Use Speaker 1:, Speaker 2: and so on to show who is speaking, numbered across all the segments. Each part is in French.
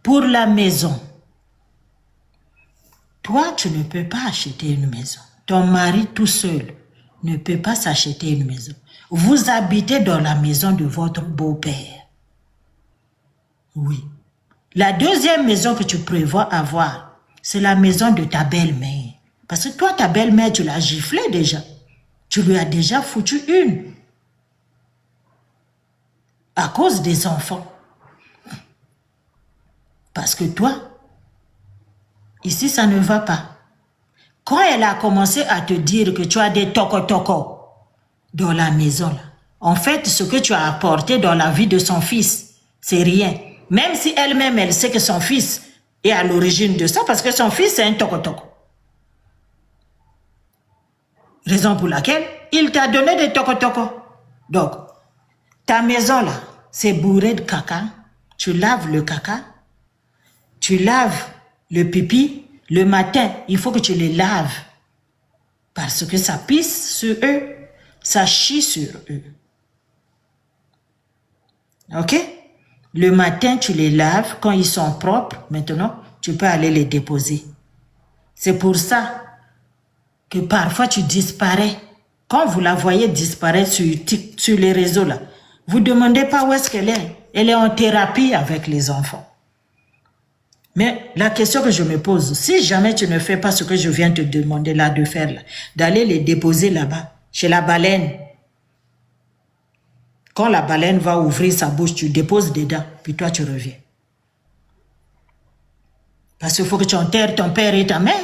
Speaker 1: Pour la maison, toi, tu ne peux pas acheter une maison. Ton mari tout seul ne peut pas s'acheter une maison. Vous habitez dans la maison de votre beau-père. Oui. La deuxième maison que tu prévois avoir, c'est la maison de ta belle-mère. Parce que toi, ta belle-mère, tu l'as giflée déjà. Tu lui as déjà foutu une. À cause des enfants. Parce que toi, ici, ça ne va pas. Quand elle a commencé à te dire que tu as des toco-toco dans la maison, là, en fait, ce que tu as apporté dans la vie de son fils, c'est rien. Même si elle-même, elle sait que son fils est à l'origine de ça, parce que son fils, c'est un toco-toco. Raison pour laquelle il t'a donné des toco-toco. Donc, ta maison, là, c'est bourré de caca. Tu laves le caca. Tu laves le pipi. Le matin, il faut que tu les laves. Parce que ça pisse sur eux. Ça chie sur eux. Ok? Le matin, tu les laves. Quand ils sont propres, maintenant, tu peux aller les déposer. C'est pour ça que parfois tu disparais. Quand vous la voyez disparaître sur les réseaux, là, vous ne demandez pas où est-ce qu'elle est. Elle est en thérapie avec les enfants. Mais la question que je me pose, si jamais tu ne fais pas ce que je viens te demander là de faire, là, d'aller les déposer là-bas, chez la baleine. Quand la baleine va ouvrir sa bouche, tu déposes dedans, puis toi tu reviens. Parce qu'il faut que tu enterres ton père et ta mère.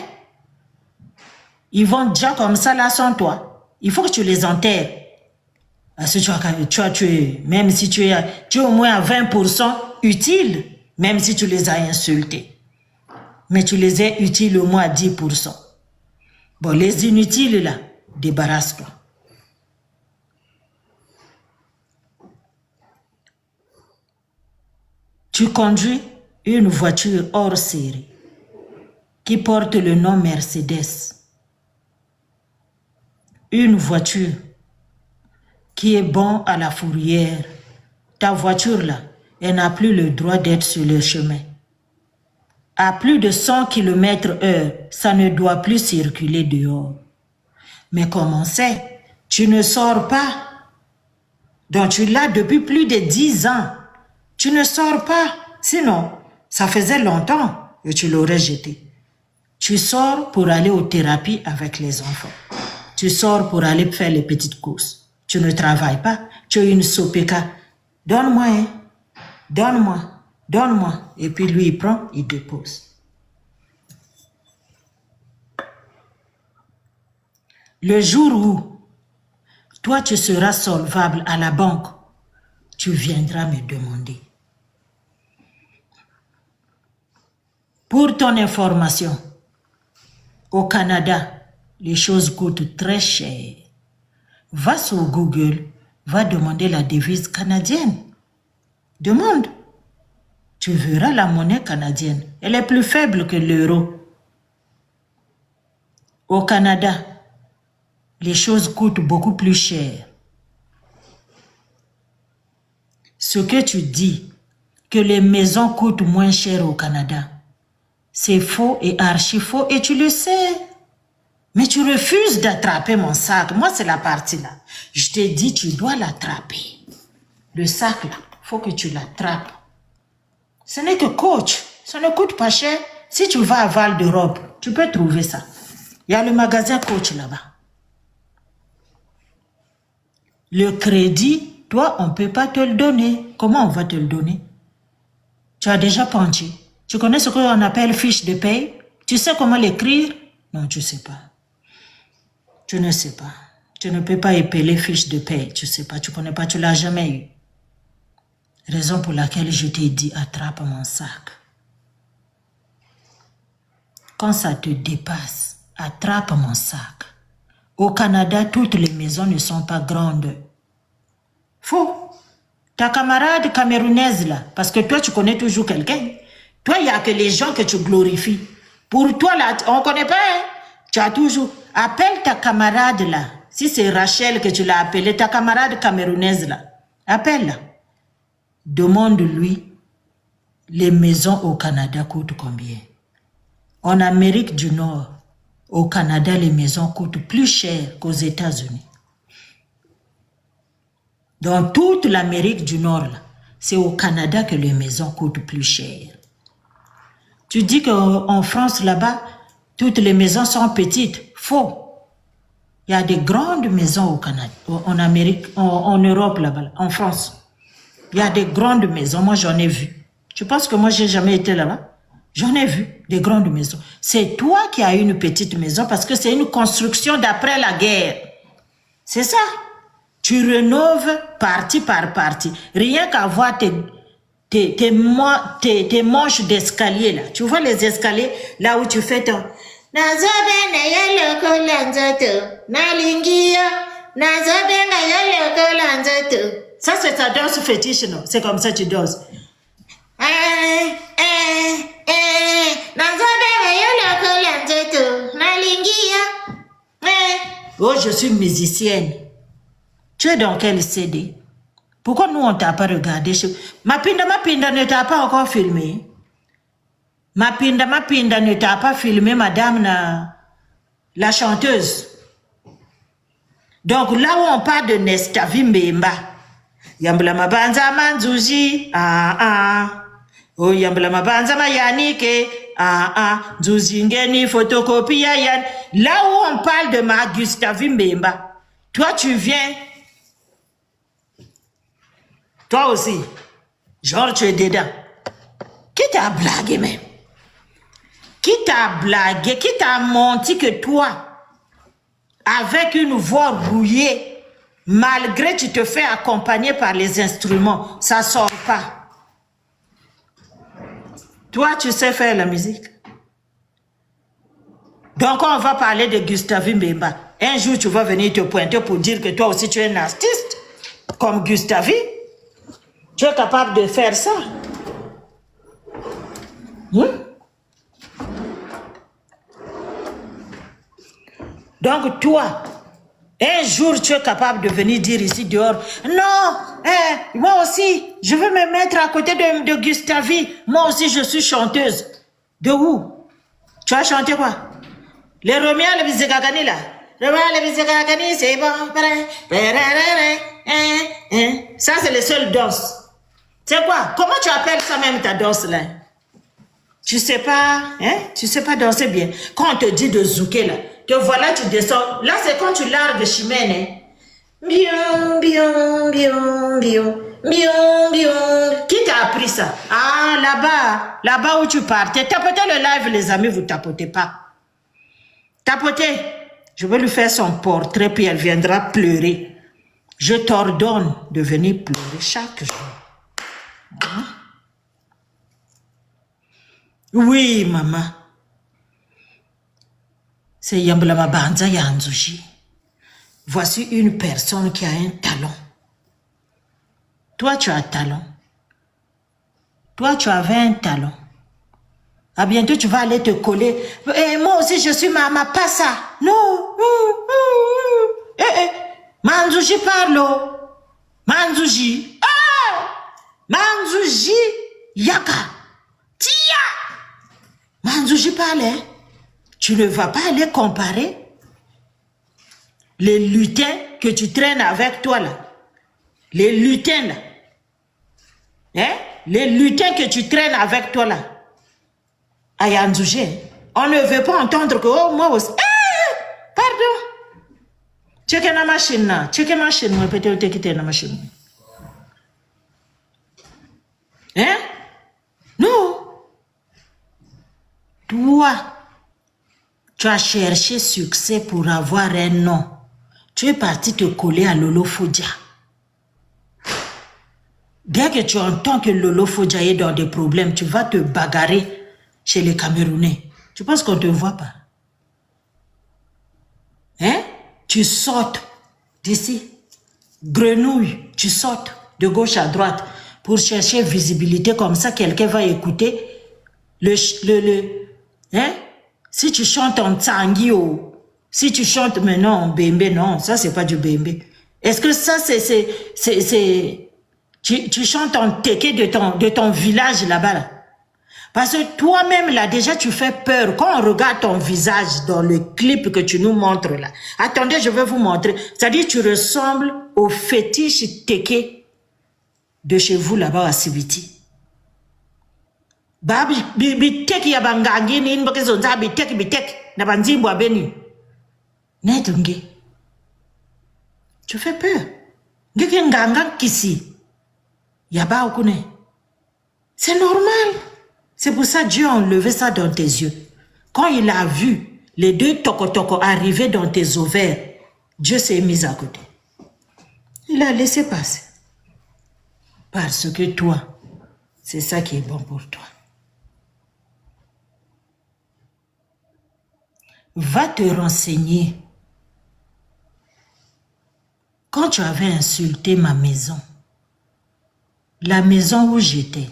Speaker 1: Ils vont déjà comme ça là sans toi. Il faut que tu les enterres. Parce que tu es, même si tu es au moins à 20% utile, même si tu les as insultés. Mais tu les es utiles au moins à 10%. Bon, les inutiles là, débarrasse-toi. Tu conduis une voiture hors série qui porte le nom Mercedes. Une voiture qui est bon à la fourrière. Ta voiture là, elle n'a plus le droit d'être sur le chemin. À plus de 100 km/h, ça ne doit plus circuler dehors. Mais comme on sait, tu ne sors pas. Donc tu l'as depuis plus de 10 ans. Tu ne sors pas. Sinon, ça faisait longtemps que tu l'aurais jeté. Tu sors pour aller aux thérapies avec les enfants. Tu sors pour aller faire les petites courses. Tu ne travailles pas. Tu as une sopeka. Donne-moi, hein. Donne-moi. Donne-moi. Et puis lui, il prend, il dépose. Le jour où toi, tu seras solvable à la banque, tu viendras me demander. Pour ton information, au Canada, les choses coûtent très cher. Va sur Google, va demander la devise canadienne. Demande. Tu verras la monnaie canadienne. Elle est plus faible que l'euro. Au Canada, les choses coûtent beaucoup plus cher. Ce que tu dis, que les maisons coûtent moins cher au Canada, c'est faux et archi faux et tu le sais. Mais tu refuses d'attraper mon sac. Moi, c'est la partie là. Je t'ai dit, tu dois l'attraper. Le sac là, il faut que tu l'attrapes. Ce n'est que coach. Ça ne coûte pas cher. Si tu vas à Val d'Europe, tu peux trouver ça. Il y a le magasin Coach là-bas. Le crédit, toi, on ne peut pas te le donner. Comment on va te le donner? Tu as déjà punché. Tu connais ce qu'on appelle fiche de paye? Tu sais comment l'écrire? Non, tu ne sais pas. Tu ne sais pas. Tu ne peux pas épeler fiche de paye. Tu ne sais pas, tu ne connais pas, tu ne l'as jamais eu. Raison pour laquelle je t'ai dit, attrape mon sac. Quand ça te dépasse, attrape mon sac. Au Canada, toutes les maisons ne sont pas grandes. Faux. Ta camarade camerounaise là, parce que toi tu connais toujours quelqu'un. Toi, il n'y a que les gens que tu glorifies. Pour toi là, on ne connaît pas, hein? Tu as toujours... Appelle ta camarade là. Si c'est Rachel que tu l'as appelée, ta camarade camerounaise là. Appelle-la. Demande-lui les maisons au Canada coûtent combien? En Amérique du Nord, au Canada, les maisons coûtent plus cher qu'aux États-Unis. Dans toute l'Amérique du Nord, c'est au Canada que les maisons coûtent plus cher. Tu dis qu'en France, là-bas, toutes les maisons sont petites. Faux. Il y a des grandes maisons au Canada, en Amérique, en Europe, là-bas, en France. Il y a des grandes maisons. Moi, j'en ai vu. Tu penses que moi, j'ai jamais été là-bas? J'en ai vu des grandes maisons. C'est toi qui as une petite maison parce que c'est une construction d'après la guerre. C'est ça. Tu rénoves partie par partie. Rien qu'à voir tes manches d'escalier là. Tu vois les escaliers là où tu fais ton... Ça, c'est ta danse fétiche, non? C'est comme ça que tu danses. Oh, je suis musicienne. Tu es dans quel CD? Pourquoi nous, on ne t'a pas regardé? Mapinda ne t'a pas encore filmé. Mapinda ne t'a pas filmé, madame la chanteuse. Donc, là où on parle de Nestavi Mbemba, Yambla Mabanza Manzuji, oh, Yambla Mabanza Mayanike, Nzuzingeni, photocopie, Yan. Là où on parle de ma Gustavi Mbemba, toi, tu viens. Toi aussi. Genre, tu es dedans. Qui t'a blagué même? Qui t'a blagué? Qui t'a menti que toi, avec une voix rouillée, malgré tu te fais accompagner par les instruments, ça sort pas. Toi, tu sais faire la musique. Donc, on va parler de Gustavi Mbemba. Un jour, tu vas venir te pointer pour dire que toi aussi, tu es un artiste, comme Gustavi. Tu es capable de faire ça. Donc, toi, un jour, tu es capable de venir dire ici dehors, non, moi aussi, je veux me mettre à côté de Gustavi. Moi aussi, je suis chanteuse. De où? Tu as chanté quoi? Les Roméa, les Bizegagani, là. Roméa, les Bizegagani, c'est bon. Ça, c'est les seules danses. C'est quoi? Comment tu appelles ça même ta danse, là? Tu sais pas, hein? Tu sais pas danser bien. Quand on te dit de zouker, là, te voilà, tu descends. Là, c'est quand tu largues chimène, hein? Bion, bion, bion, bion, bion, bion. Qui t'a appris ça? Ah, là-bas. Là-bas où tu partais. Tapotez le live, les amis, vous tapotez pas. Tapotez. Je vais lui faire son portrait, puis elle viendra pleurer. Je t'ordonne de venir pleurer chaque jour. Hein? Oui, maman. C'est Yamblama Banza Yanzuji. Voici une personne qui a un talent. Toi, tu as un talent. Toi, tu avais un talent. À bientôt, tu vas aller te coller. Et moi aussi, je suis maman, pas ça. Non. Manzuji parle. Manzuji. Manzuji Yaka. Tia. Manzuji parle. Tu ne vas pas aller comparer les lutins que tu traînes avec toi là. Les lutins là. Hein? Les lutins que tu traînes avec toi là. À Yanzuji. On ne veut pas entendre que, oh, moi aussi. Pardon. Check la machine là. Check la machine. Moi, peut-être que tu es la machine. Hein? Non. Toi, tu as cherché succès pour avoir un nom. Tu es parti te coller à Lolo Fodja. Dès que tu entends que Lolo Fodja est dans des problèmes, tu vas te bagarrer chez les Camerounais. Tu penses qu'on ne te voit pas? Hein? Tu sautes d'ici. Grenouille, tu sautes de gauche à droite pour chercher visibilité. Comme ça, quelqu'un va écouter hein? Si tu chantes en Tsangio, si tu chantes maintenant en Bembe, non, ça c'est pas du Bembe. Est-ce que ça tu chantes en Teke de ton village là-bas là? Parce que toi-même, là, déjà, tu fais peur. Quand on regarde ton visage dans le clip que tu nous montres, là. Attendez, je vais vous montrer. C'est-à-dire, tu ressembles au fétiche teke de chez vous, là-bas, à Sibiti. Bitek yabangangi ni nbake zonza bitek na banzimbo abeni. Netunge. Tu fais peur. Ngeke nganga kisi. Yaba okune. C'est normal. C'est pour ça que Dieu a enlevé ça dans tes yeux. Quand il a vu les deux toko-toko arriver dans tes ovaires, Dieu s'est mis à côté. Il a laissé passer. Parce que toi, c'est ça qui est bon pour toi. Va te renseigner. Quand tu avais insulté ma maison, la maison où j'étais,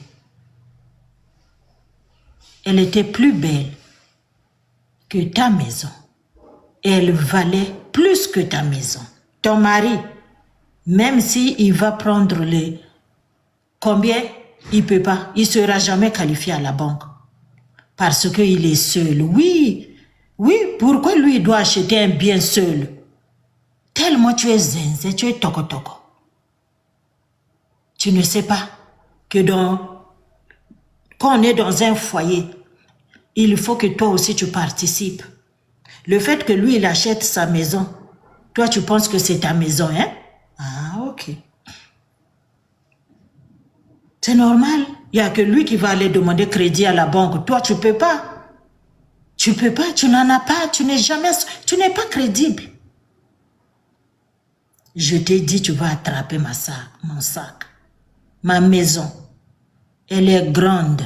Speaker 1: elle était plus belle que ta maison. Elle valait plus que ta maison. Ton mari, même s'il va prendre les... Combien? Il ne peut pas. Il ne sera jamais qualifié à la banque. Parce qu'il est seul. Oui, pourquoi lui doit acheter un bien seul? Tellement tu es zinzé, tu es toko-toko. Tu ne sais pas que quand on est dans un foyer, il faut que toi aussi tu participes. Le fait que lui, il achète sa maison, toi, tu penses que c'est ta maison, hein? Ah, ok. C'est normal. Il n'y a que lui qui va aller demander crédit à la banque. Toi, tu ne peux pas. Tu ne peux pas, tu n'en as pas, tu n'es pas crédible. Je t'ai dit, tu vas attraper mon sac. Ma maison, elle est grande.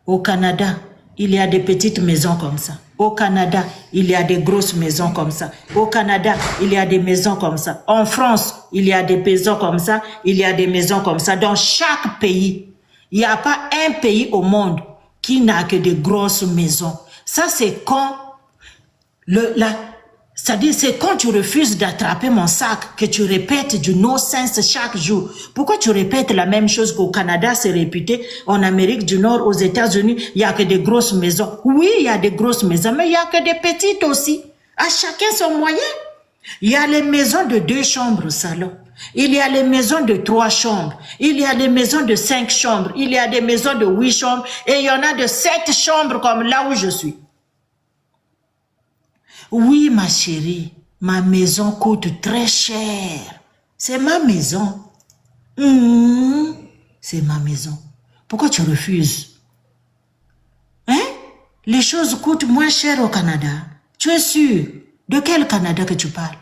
Speaker 1: Au Canada, il y a des petites maisons comme ça. Au Canada, il y a des grosses maisons comme ça. Au Canada, il y a des maisons comme ça. En France, il y a des maisons comme ça. Il y a des maisons comme ça. Dans chaque pays, il n'y a pas un pays au monde qui n'a que des grosses maisons. Ça, c'est quand c'est-à-dire, c'est quand tu refuses d'attraper mon sac que tu répètes du no-sense chaque jour. Pourquoi tu répètes la même chose qu'au Canada, c'est réputé, en Amérique du Nord, aux États-Unis, il n'y a que des grosses maisons. Oui, il y a des grosses maisons, mais il n'y a que des petites aussi. À chacun son moyen. Il y a les maisons de 2 chambres salon. Il y a les maisons de 3 chambres. Il y a les maisons de 5 chambres. Il y a des maisons de 8 chambres. Et il y en a de 7 chambres comme là où je suis. Oui, ma chérie, ma maison coûte très cher. C'est ma maison. C'est ma maison. Pourquoi tu refuses? Hein? Les choses coûtent moins cher au Canada. Tu es sûr? De quel Canada que tu parles?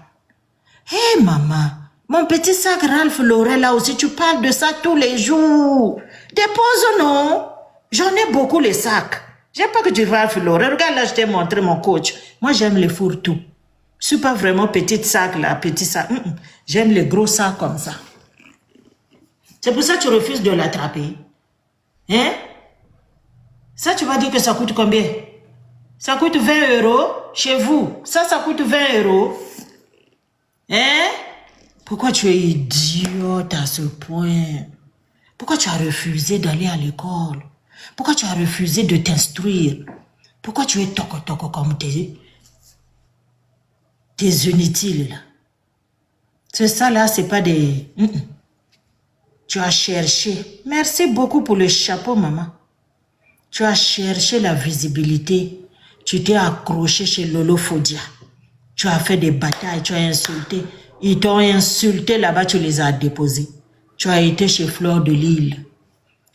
Speaker 1: Hé, maman, mon petit sac Ralph Lauren là aussi, tu parles de ça tous les jours. Dépose, non? J'en ai beaucoup les sacs. J'aime pas que tu Ralph Lauren. Regarde là, je t'ai montré mon coach. Moi, j'aime les fourre-tout. Je suis pas vraiment petit sac là, petit sac. J'aime les gros sacs comme ça. C'est pour ça que tu refuses de l'attraper. Hein? Ça, tu vas dire que ça coûte combien? Ça coûte 20 € chez vous. Ça coûte 20 €. Hein? Pourquoi tu es idiote à ce point? Pourquoi tu as refusé d'aller à l'école? Pourquoi tu as refusé de t'instruire? Pourquoi tu es toko-toko comme tes inutiles là? C'est ça là, c'est pas des... Tu as cherché. Merci beaucoup pour le chapeau, maman. Tu as cherché la visibilité. Tu t'es accroché chez Lolo Fodia. Tu as fait des batailles, tu as insulté. Ils t'ont insulté là-bas, tu les as déposés. Tu as été chez Fleur de Lille.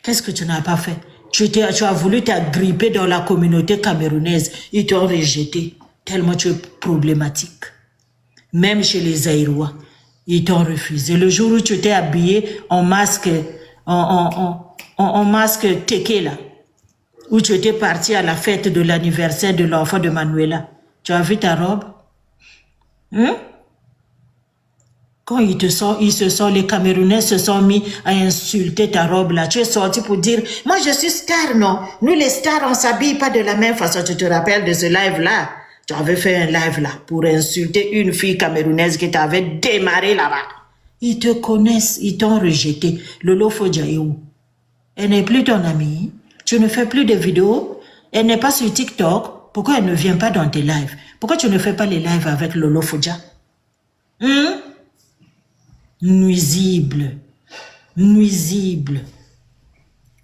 Speaker 1: Qu'est-ce que tu n'as pas fait? Tu as voulu t'agripper dans la communauté camerounaise. Ils t'ont rejeté. Tellement tu es problématique. Même chez les Aïrois, ils t'ont refusé. Le jour où tu t'es habillé en masque, en masque teke là, où tu étais parti à la fête de l'anniversaire de l'enfant de Manuela, tu as vu ta robe? Quand les Camerounais se sont mis à insulter ta robe là, tu es sorti pour dire, moi je suis star, non? Nous les stars, on s'habille pas de la même façon. Tu te rappelles de ce live là? Tu avais fait un live là pour insulter une fille camerounaise qui t'avait démarré là-bas. Ils te connaissent, ils t'ont rejeté. Lolo Fodia est où? Elle n'est plus ton amie. Tu ne fais plus de vidéos. Elle n'est pas sur TikTok. Pourquoi elle ne vient pas dans tes lives? Pourquoi tu ne fais pas les lives avec Lolo Fodja? Nuisible. Nuisible.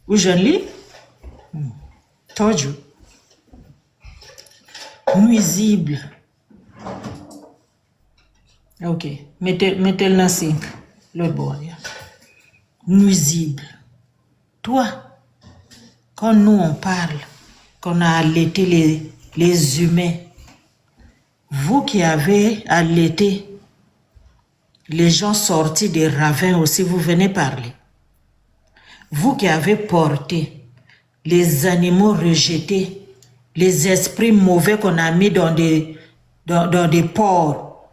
Speaker 1: Où je lis? Told you. Nuisible. Ok. Mettez-le dans 5. L'autre boy. Nuisible. Toi, quand nous on parle, qu'on a allaité les humains, vous qui avez allaité les gens sortis des ravins aussi, vous venez parler. Vous qui avez porté les animaux rejetés, les esprits mauvais qu'on a mis dans des ports,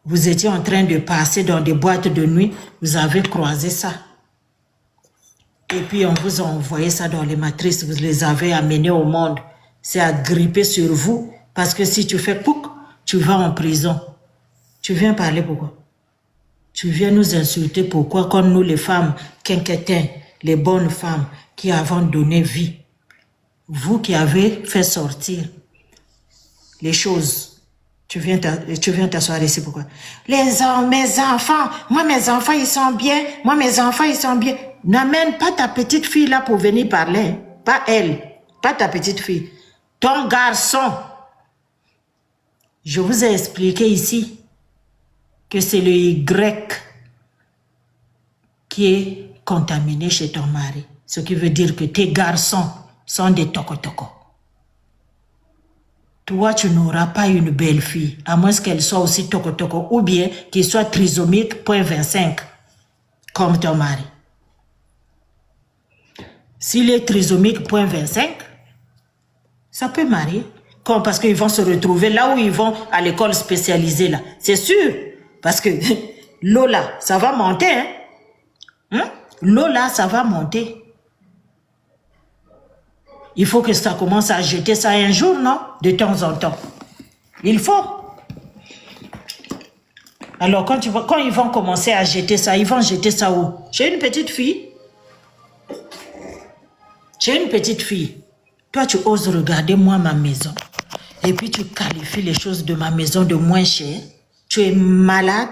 Speaker 1: vous étiez en train de passer dans des boîtes de nuit, vous avez croisé ça. Et puis on vous a envoyé ça dans les matrices, vous les avez amenés au monde. C'est à gripper sur vous, parce que si tu fais pouc, tu vas en prison. Tu viens parler pourquoi? Tu viens nous insulter pourquoi, comme nous les femmes, quinquétains, les bonnes femmes qui avons donné vie. Vous qui avez fait sortir les choses, tu viens t'asseoir ici pourquoi? Mes enfants, moi mes enfants ils sont bien, moi mes enfants ils sont bien. N'amène pas ta petite fille là pour venir parler, pas elle, pas ta petite fille. Ton garçon, je vous ai expliqué ici que c'est le Y qui est contaminé chez ton mari. Ce qui veut dire que tes garçons sont des toko-toko. Toi, tu n'auras pas une belle fille, à moins qu'elle soit aussi toko-toko, ou bien qu'il soit trisomique 0.25, comme ton mari. S'il est trisomique 0.25, ça peut marier. Comme parce qu'ils vont se retrouver là où ils vont à l'école spécialisée là. C'est sûr. Parce que l'eau là, ça va monter. L'eau là, ça va monter. Il faut que ça commence à jeter ça un jour, non? De temps en temps. Il faut. Alors quand ils vont commencer à jeter ça, ils vont jeter ça où? J'ai une petite fille. J'ai une petite fille. Toi, tu oses regarder moi ma maison. Et puis tu qualifies les choses de ma maison de moins cher. Tu es malade.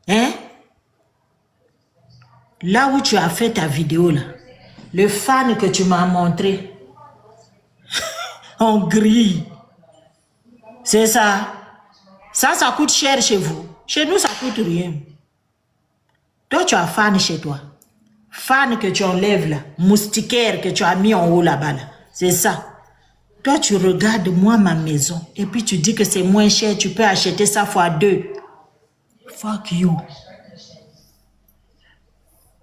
Speaker 1: Hein? Là où tu as fait ta vidéo là, le fan que tu m'as montré, en gris. C'est ça. Ça coûte cher chez vous. Chez nous, ça coûte rien. Toi, tu as fan chez toi. Fan que tu enlèves là, moustiquaire que tu as mis en haut là-bas. Là. C'est ça. Toi, tu regardes moi ma maison et puis tu dis que c'est moins cher, tu peux acheter ça fois 2. Fuck you.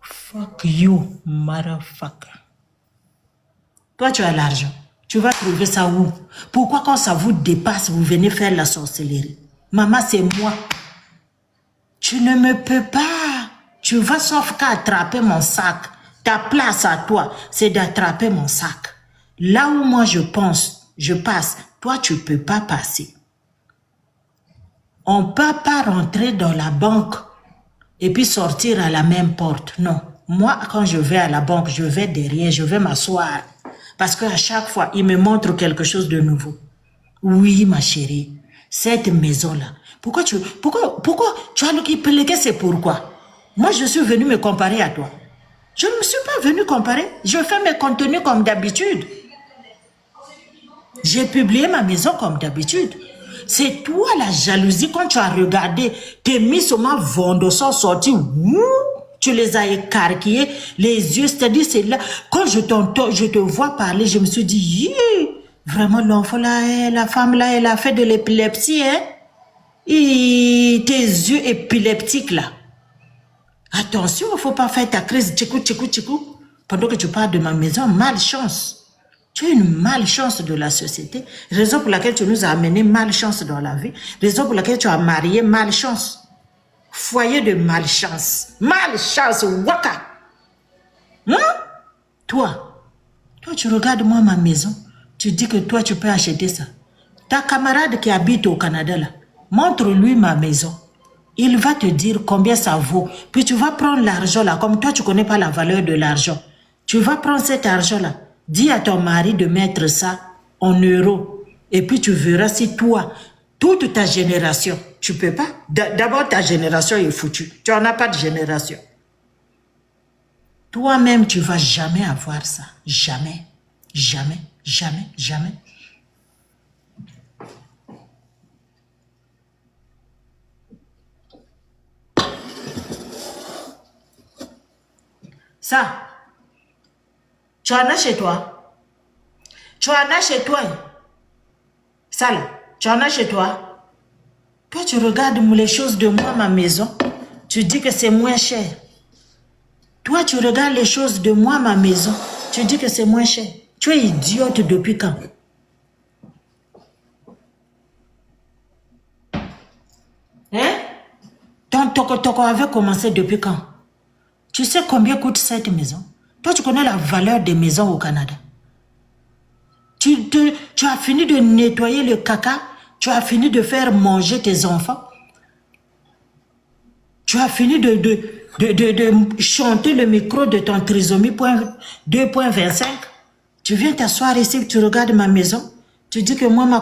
Speaker 1: Fuck you, motherfucker. Toi, tu as l'argent. Tu vas trouver ça où? Pourquoi quand ça vous dépasse, vous venez faire la sorcellerie? Maman, c'est moi. Tu ne me peux pas. Tu vas sauf qu'à attraper mon sac. Ta place à toi, c'est d'attraper mon sac. Là où moi je pense, je passe. Toi, tu ne peux pas passer. On ne peut pas rentrer dans la banque et puis sortir à la même porte. Non. Moi, quand je vais à la banque, je vais derrière, je vais m'asseoir. Parce qu'à chaque fois, il me montre quelque chose de nouveau. Oui, ma chérie, cette maison-là. Pourquoi tu as le que c'est pourquoi? Moi, je suis venu me comparer à toi. Je ne me suis pas venu comparer. Je fais mes contenus comme d'habitude. J'ai publié ma maison comme d'habitude. C'est toi la jalousie quand tu as regardé, tes misomas vendeurs sont sortis. Tu les as écarquillés, les yeux, c'est-à-dire c'est là. Quand je te vois parler, je me suis dit, vraiment l'enfant là, la femme là, elle a fait de l'épilepsie, hein? Et tes yeux épileptiques là. Attention, il ne faut pas faire ta crise tchikou. Pendant que tu parles de ma maison, malchance. Tu es une malchance de la société. Raison pour laquelle tu nous as amené malchance dans la vie. Raison pour laquelle tu as marié malchance. Foyer de malchance. Malchance, waka. Toi, tu regardes moi ma maison. Tu dis que toi, tu peux acheter ça. Ta camarade qui habite au Canada, là, montre-lui ma maison. Il va te dire combien ça vaut. Puis tu vas prendre l'argent là. Comme toi, tu ne connais pas la valeur de l'argent. Tu vas prendre cet argent-là. Dis à ton mari de mettre ça en euros. Et puis tu verras si toi, toute ta génération, tu peux pas. D'abord, ta génération est foutue. Tu n'en as pas de génération. Toi-même, tu vas jamais avoir ça. Jamais. Jamais. Jamais. Jamais. Ça, tu en as chez toi. Tu en as chez toi. Ça là, tu en as chez toi. Toi, tu regardes les choses de moi, ma maison. Tu dis que c'est moins cher. Toi, tu regardes les choses de moi, ma maison. Tu dis que c'est moins cher. Tu es idiote depuis quand? Hein? Ton toko-toko avait commencé depuis quand? Tu sais combien coûte cette maison? Toi, tu connais la valeur des maisons au Canada. Tu as fini de nettoyer le caca. Tu as fini de faire manger tes enfants. Tu as fini de chanter le micro de ton trisomie 2.25. Tu viens t'asseoir ici, tu regardes ma maison. Tu dis que moi, ma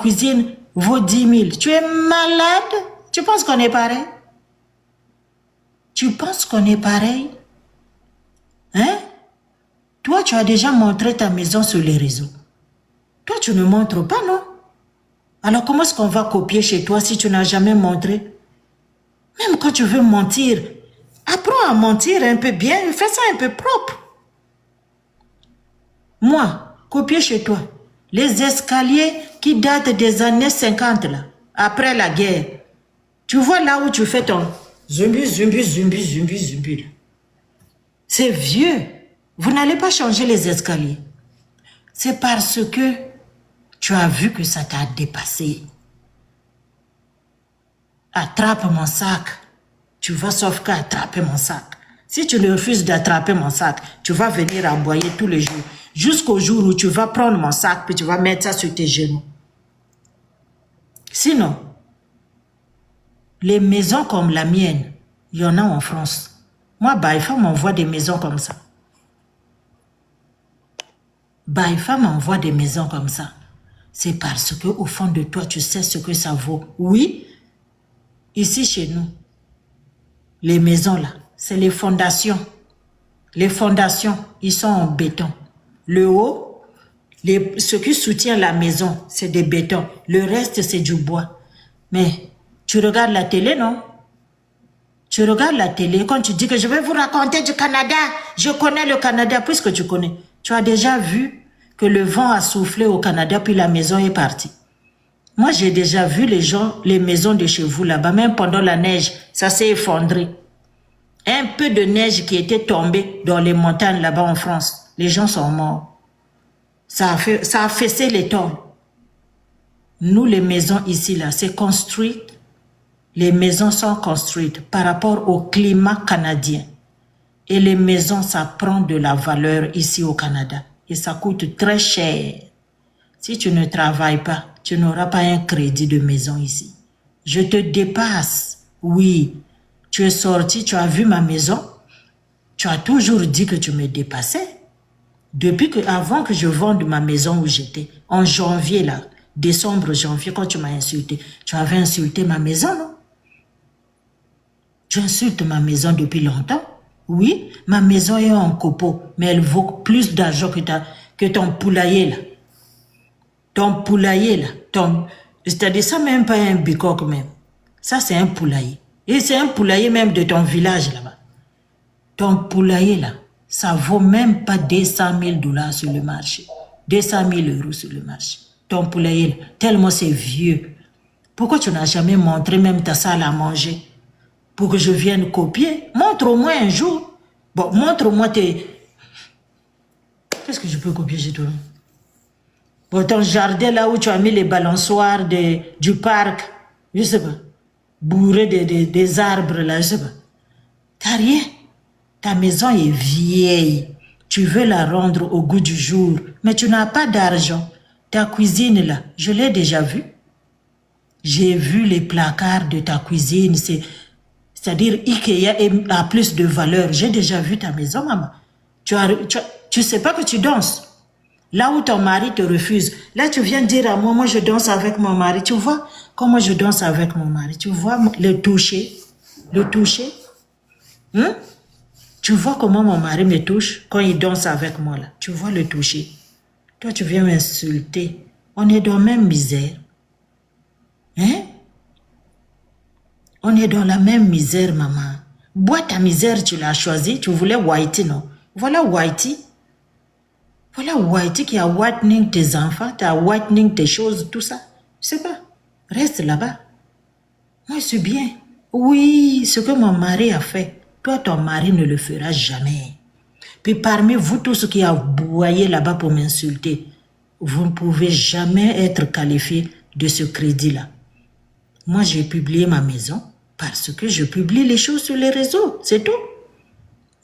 Speaker 1: cuisine vaut 10 000. Tu es malade? Tu penses qu'on est pareil? Tu penses qu'on est pareil? Hein? Toi, tu as déjà montré ta maison sur les réseaux. Toi, tu ne montres pas, non? Alors, comment est-ce qu'on va copier chez toi si tu n'as jamais montré? Même quand tu veux mentir, apprends à mentir un peu bien, fais ça un peu propre. Moi, copier chez toi. Les escaliers qui datent des années 50, là, après la guerre. Tu vois là où tu fais ton zumbi. C'est vieux. Vous n'allez pas changer les escaliers. C'est parce que tu as vu que ça t'a dépassé. Attrape mon sac. Tu vas sauf qu'à attraper mon sac. Si tu refuses d'attraper mon sac, tu vas venir aboyer tous les jours. Jusqu'au jour où tu vas prendre mon sac puis tu vas mettre ça sur tes genoux. Sinon, les maisons comme la mienne, il y en a en France. Moi, Baïfa m'envoie des maisons comme ça. Baïfa m'envoie des maisons comme ça. C'est parce que au fond de toi, tu sais ce que ça vaut. Oui, ici chez nous, les maisons là, c'est les fondations. Les fondations, ils sont en béton. Le haut, ce qui soutient la maison, c'est des bétons. Le reste, c'est du bois. Mais tu regardes la télé, non? Tu regardes la télé, quand tu dis que je vais vous raconter du Canada, je connais le Canada, puisque tu connais. Tu as déjà vu que le vent a soufflé au Canada, puis la maison est partie. Moi, j'ai déjà vu les maisons de chez vous là-bas, même pendant la neige, ça s'est effondré. Un peu de neige qui était tombée dans les montagnes là-bas en France. Les gens sont morts. Ça a fessé les tombes. Nous, les maisons ici, là, c'est construit. Les maisons sont construites par rapport au climat canadien. Et les maisons, ça prend de la valeur ici au Canada. Et ça coûte très cher. Si tu ne travailles pas, tu n'auras pas un crédit de maison ici. Je te dépasse. Oui, tu es sorti, tu as vu ma maison. Tu as toujours dit que tu me dépassais. Avant que je vende ma maison où j'étais, en janvier là, décembre, janvier, quand tu m'as insulté, tu avais insulté ma maison, non? Tu insultes ma maison depuis longtemps. Oui, ma maison est en copeaux, mais elle vaut plus d'argent que ton poulailler là. Ton poulailler là, c'est-à-dire ça même pas un bicoque même. Ça c'est un poulailler. Et c'est un poulailler même de ton village là-bas. Ton poulailler là, ça vaut même pas 200 000 $ sur le marché. 200 000 € sur le marché. Ton poulailler là, tellement c'est vieux. Pourquoi tu n'as jamais montré même ta salle à manger? Pour que je vienne copier. Montre au moins un jour. Bon, montre au moins tes... Qu'est-ce que je peux copier chez toi? Bon, ton jardin là où tu as mis les balançoires du parc, je sais pas, bourré des arbres là, je sais pas. T'as rien. Ta maison est vieille. Tu veux la rendre au goût du jour, mais tu n'as pas d'argent. Ta cuisine là, je l'ai déjà vue. J'ai vu les placards de ta cuisine, C'est-à-dire, Ikea a plus de valeur. J'ai déjà vu ta maison, maman. Tu sais pas que tu danses. Là où ton mari te refuse, là tu viens dire à moi, moi je danse avec mon mari. Tu vois comment je danse avec mon mari? Tu vois le toucher? Le toucher? Hein? Tu vois comment mon mari me touche quand il danse avec moi là? Tu vois le toucher? Toi tu viens m'insulter. On est dans la même misère. Hein? On est dans la même misère, maman. Bois ta misère, tu l'as choisi. Tu voulais Whitey, non? Voilà Whitey. Voilà Whitey qui a whitening tes enfants, qui a whitening tes choses, tout ça. Je sais pas. Reste là-bas. Moi, c'est bien. Oui, ce que mon mari a fait, toi, ton mari ne le fera jamais. Puis parmi vous tous qui aboyez là-bas pour m'insulter, vous ne pouvez jamais être qualifié de ce crédit-là. Moi, j'ai publié ma maison parce que je publie les choses sur les réseaux, c'est tout.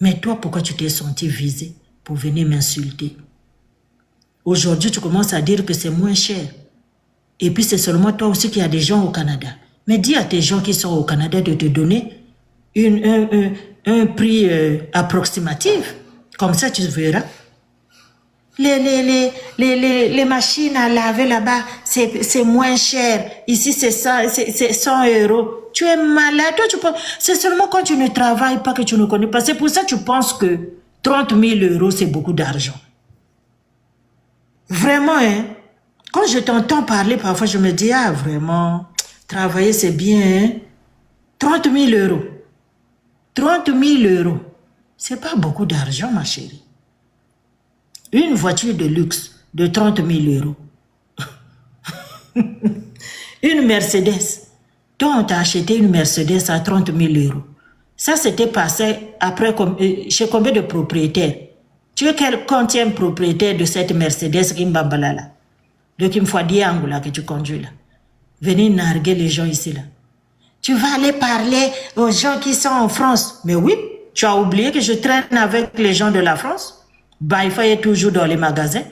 Speaker 1: Mais toi, pourquoi tu t'es senti visé pour venir m'insulter? Aujourd'hui, tu commences à dire que c'est moins cher. Et puis, c'est seulement toi aussi qui as des gens au Canada. Mais dis à tes gens qui sont au Canada de te donner un prix approximatif. Comme ça, tu verras. Les machines à laver là-bas, c'est moins cher. Ici, c'est 100 euros. Tu es malade. Toi, tu penses, c'est seulement quand tu ne travailles pas que tu ne connais pas. C'est pour ça que tu penses que 30 000 euros, c'est beaucoup d'argent. Vraiment, hein? Quand je t'entends parler, parfois, je me dis, ah, vraiment, travailler, c'est bien, hein? 30 000 euros. 30 000 euros. C'est pas beaucoup d'argent, ma chérie. Une voiture de luxe de 30 000 euros. Une Mercedes. Toi, on t'a acheté une Mercedes à 30 000 euros. Ça, c'était passé après chez combien de propriétaires? Tu es quel quantième propriétaire de cette Mercedes qui m'bambala là? De qui me faut dire Angola que tu conduis là? Venez narguer les gens ici là. Tu vas aller parler aux gens qui sont en France. Mais oui, tu as oublié que je traîne avec les gens de la France? Baifa est toujours dans les magasins.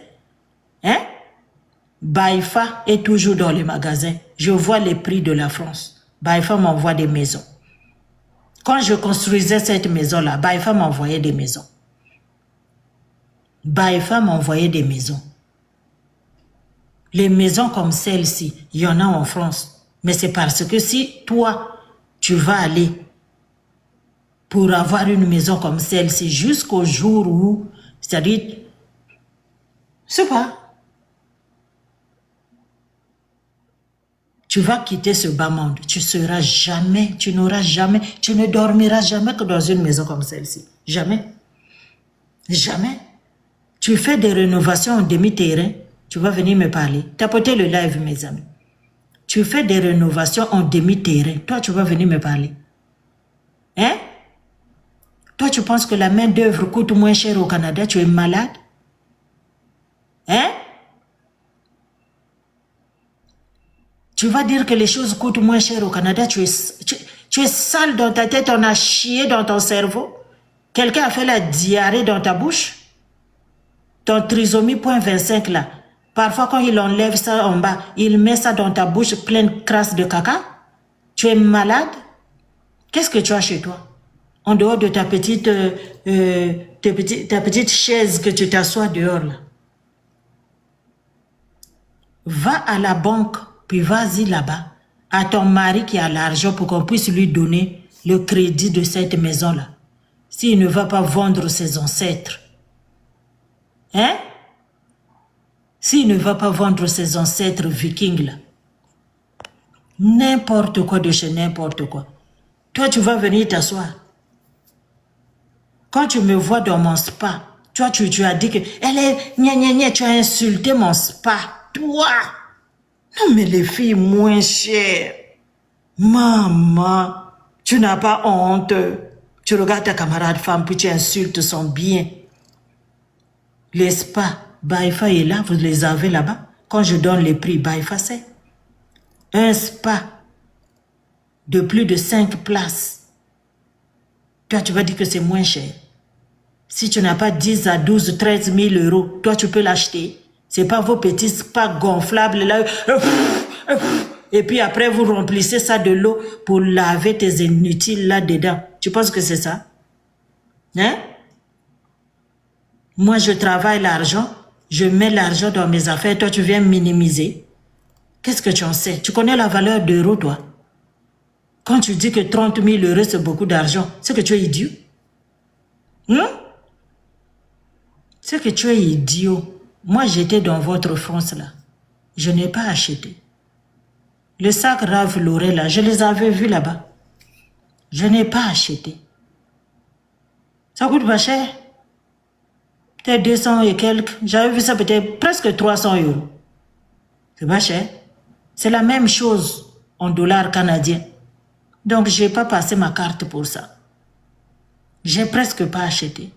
Speaker 1: Hein? Baifa est toujours dans les magasins. Je vois les prix de la France. Baifa m'envoie des maisons. Quand je construisais cette maison-là, Baifa m'envoyait des maisons. Baifa m'envoyait des maisons. Les maisons comme celle-ci, il y en a en France. Mais c'est parce que si toi, tu vas aller pour avoir une maison comme celle-ci jusqu'au jour où, c'est-à-dire, c'est pas. Tu vas quitter ce bas monde. Tu seras jamais, tu n'auras jamais, tu ne dormiras jamais que dans une maison comme celle-ci. Jamais. Jamais. Tu fais des rénovations en demi-terrain, tu vas venir me parler. Tapotez le live, mes amis. Tu fais des rénovations en demi-terrain, toi, tu vas venir me parler. Hein? Toi, tu penses que la main-d'œuvre coûte moins cher au Canada, tu es malade? Hein? Tu vas dire que les choses coûtent moins cher au Canada, tu es sale dans ta tête, on a chié dans ton cerveau. Quelqu'un a fait la diarrhée dans ta bouche? Ton trisomie 0.25 là, parfois quand il enlève ça en bas, il met ça dans ta bouche pleine de crasse de caca. Tu es malade? Qu'est-ce que tu as chez toi? En dehors de ta petite chaise que tu t'assois dehors là. Va à la banque, puis vas-y là-bas, à ton mari qui a l'argent pour qu'on puisse lui donner le crédit de cette maison-là. S'il ne va pas vendre ses ancêtres. Hein? S'il ne va pas vendre ses ancêtres vikings là. N'importe quoi de chez n'importe quoi. Toi, tu vas venir t'asseoir. Quand tu me vois dans mon spa, toi, tu as dit que elle est gna gna gna, tu as insulté mon spa. Toi! Non, mais les filles moins chères. Maman, tu n'as pas honte. Tu regardes ta camarade femme, puis tu insultes son bien. Les spas, Baifa est là, vous les avez là-bas. Quand je donne les prix, Baifa c'est. Un spa de plus de 5 places. Toi, tu vas dire que c'est moins cher. Si tu n'as pas 10 à 12, 13 000 euros, toi, tu peux l'acheter. Ce n'est pas vos petits spas gonflables là. Et puis après, vous remplissez ça de l'eau pour laver tes inutiles là-dedans. Tu penses que c'est ça? Hein? Moi, je travaille l'argent, je mets l'argent dans mes affaires, toi, tu viens minimiser. Qu'est-ce que tu en sais? Tu connais la valeur d'euros, toi? Quand tu dis que 30 000 euros, c'est beaucoup d'argent, c'est que tu es idiot. C'est que tu es idiot. Moi, j'étais dans votre France, là. Je n'ai pas acheté. Le sac Rave Lauret, là, je les avais vus là-bas. Je n'ai pas acheté. Ça coûte pas cher. Peut-être 200 et quelques. J'avais vu ça peut-être presque 300 euros. C'est pas cher. C'est la même chose en dollars canadiens. Donc, je n'ai pas passé ma carte pour ça. J'ai presque pas acheté.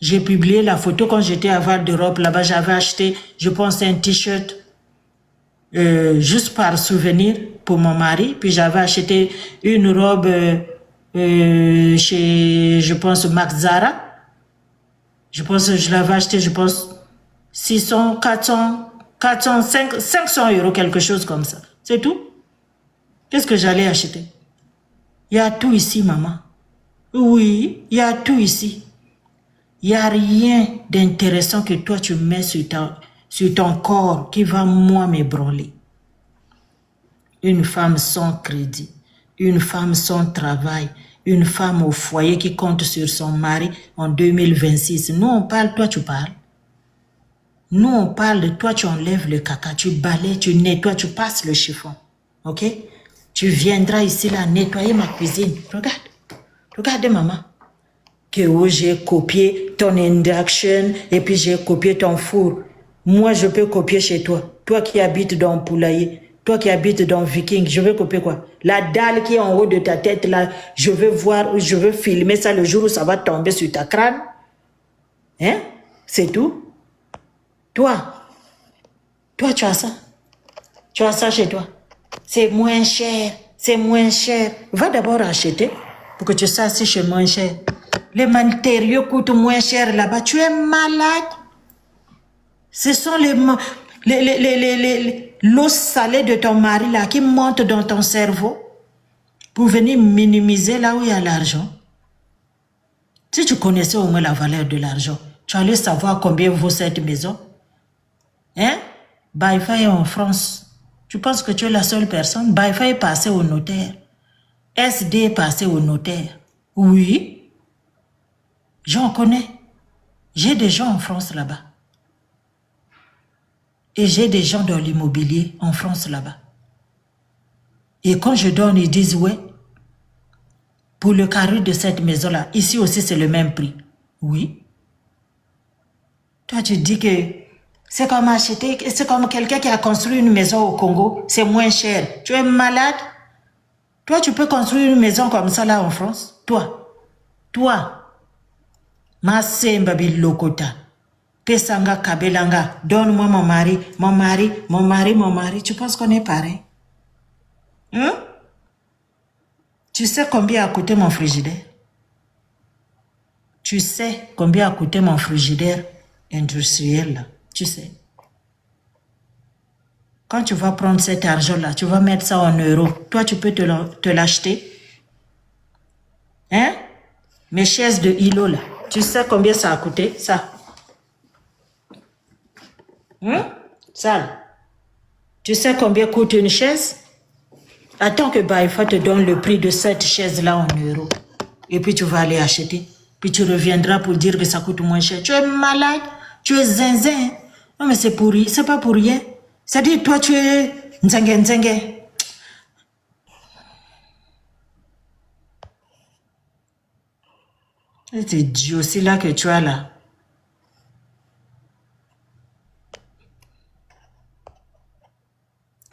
Speaker 1: J'ai publié la photo quand j'étais à Val d'Europe. Là-bas, j'avais acheté, je pense, un t-shirt juste par souvenir pour mon mari. Puis j'avais acheté une robe chez, je pense, Max Zara. Je pense que je l'avais acheté, je pense, 600, 400, 500 euros, quelque chose comme ça. C'est tout. Qu'est-ce que j'allais acheter? Il y a tout ici, maman. Oui, il y a tout ici. Il n'y a rien d'intéressant que toi tu mets sur ton corps qui va moi m'ébranler. Une femme sans crédit, une femme sans travail, une femme au foyer qui compte sur son mari en 2026. Nous on parle, toi tu parles. Nous on parle de toi, tu enlèves le caca, tu balayes, tu nettoies, tu passes le chiffon. Ok? Tu viendras ici là nettoyer ma cuisine. Regarde, regarde maman. Que j'ai copié ton induction et puis j'ai copié ton four. Moi, je peux copier chez toi. Toi qui habites dans Poulailler, toi qui habites dans Viking, je veux copier quoi? La dalle qui est en haut de ta tête, là, je veux voir, je veux filmer ça le jour où ça va tomber sur ta crâne. Hein? C'est tout. Toi, tu as ça. Tu as ça chez toi. C'est moins cher. C'est moins cher. Va d'abord acheter pour que tu saches si c'est moins cher. Les matériaux coûtent moins cher là-bas. Tu es malade. Ce sont l'eau salée de ton mari là qui monte dans ton cerveau pour venir minimiser là où il y a l'argent. Si tu connaissais au moins la valeur de l'argent, tu allais savoir combien vaut cette maison. Hein? Baifa est en France. Tu penses que tu es la seule personne? Baifa est passé au notaire. SD est passé au notaire. Oui. J'en connais. J'ai des gens en France là-bas. Et j'ai des gens dans l'immobilier en France là-bas. Et quand je donne, ils disent, ouais, pour le carré de cette maison-là, ici aussi c'est le même prix. Oui. Toi, tu dis que c'est comme acheter, c'est comme quelqu'un qui a construit une maison au Congo, c'est moins cher. Tu es malade? Toi, tu peux construire une maison comme ça là en France? Toi. Masemba Bilokota. Pesanga Kabelanga. Donne-moi mon mari. Tu penses qu'on est pareil? Tu sais combien a coûté mon frigidaire? Tu sais combien a coûté mon frigidaire industriel là? Tu sais. Quand tu vas prendre cet argent-là, tu vas mettre ça en euros. Toi, tu peux te l'acheter. Hein? Mes chaises de îlot là. Tu sais combien ça a coûté, ça? Ça. Tu sais combien coûte une chaise? Attends que Baifa te donne le prix de cette chaise-là en euros. Et puis tu vas aller acheter. Puis tu reviendras pour dire que ça coûte moins cher. Tu es malade. Tu es zinzin. Non mais c'est pourri. C'est pas pour rien. C'est-à-dire toi tu es nzenge. C'est idiot aussi là que tu as là.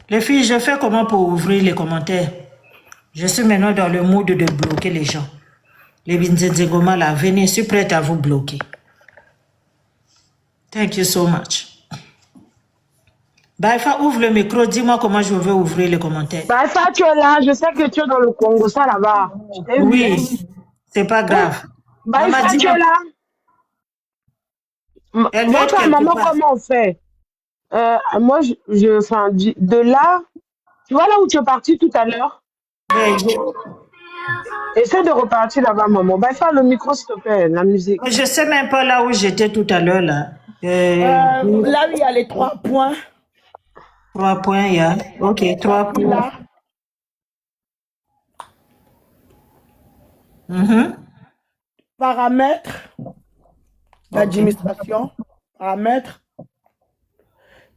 Speaker 1: Les filles, je fais comment pour ouvrir les commentaires? Je suis maintenant dans le mood de bloquer les gens. Les Binzenzegoma là, venez, je suis prête à vous bloquer. Thank you so much. Baifa, ouvre le micro, dis-moi comment je vais ouvrir les commentaires.
Speaker 2: Baifa, tu es là, je sais que tu es dans le Congo, ça là-bas.
Speaker 1: Oui, c'est pas grave.
Speaker 2: Baifa, tu es là? Votre maman, comment on fait? Moi, de là, Tu vois là où tu es parti tout à l'heure?
Speaker 1: Ouais,
Speaker 2: Essaie de repartir là-bas, maman. Va faire le micro, s'il te plaît, la musique.
Speaker 1: je sais même pas là où j'étais tout à l'heure là.
Speaker 3: Là où il y a les 3 points.
Speaker 1: 3 points, il y a. Ok, 3 points.
Speaker 3: Là. Paramètres d'administration. Paramètres.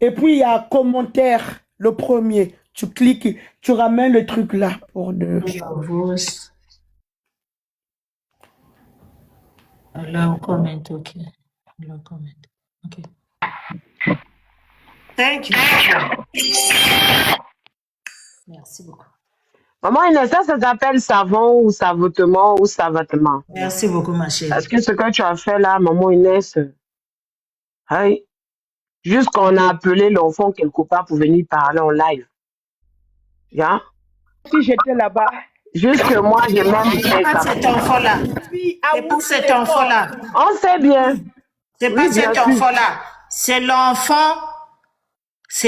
Speaker 3: Et puis il y a commentaire, le premier. Tu cliques, tu ramènes le truc là pour de.
Speaker 1: Allow comment, ok. Allow comment. Ok. Thank you. Merci beaucoup.
Speaker 2: Maman Inès, ça s'appelle savon ou savotement ou savatement.
Speaker 1: Merci beaucoup, ma chérie.
Speaker 2: Parce que ce que tu as fait là, maman Inès, hey, juste qu'on a appelé l'enfant quelque part pour venir parler en live. Yeah?
Speaker 3: Si j'étais là-bas.
Speaker 2: Juste que moi, j'ai même
Speaker 1: C'est pas cet enfant-là. C'est pas cet enfant-là.
Speaker 2: On sait bien.
Speaker 1: C'est pas cet enfant-là. C'est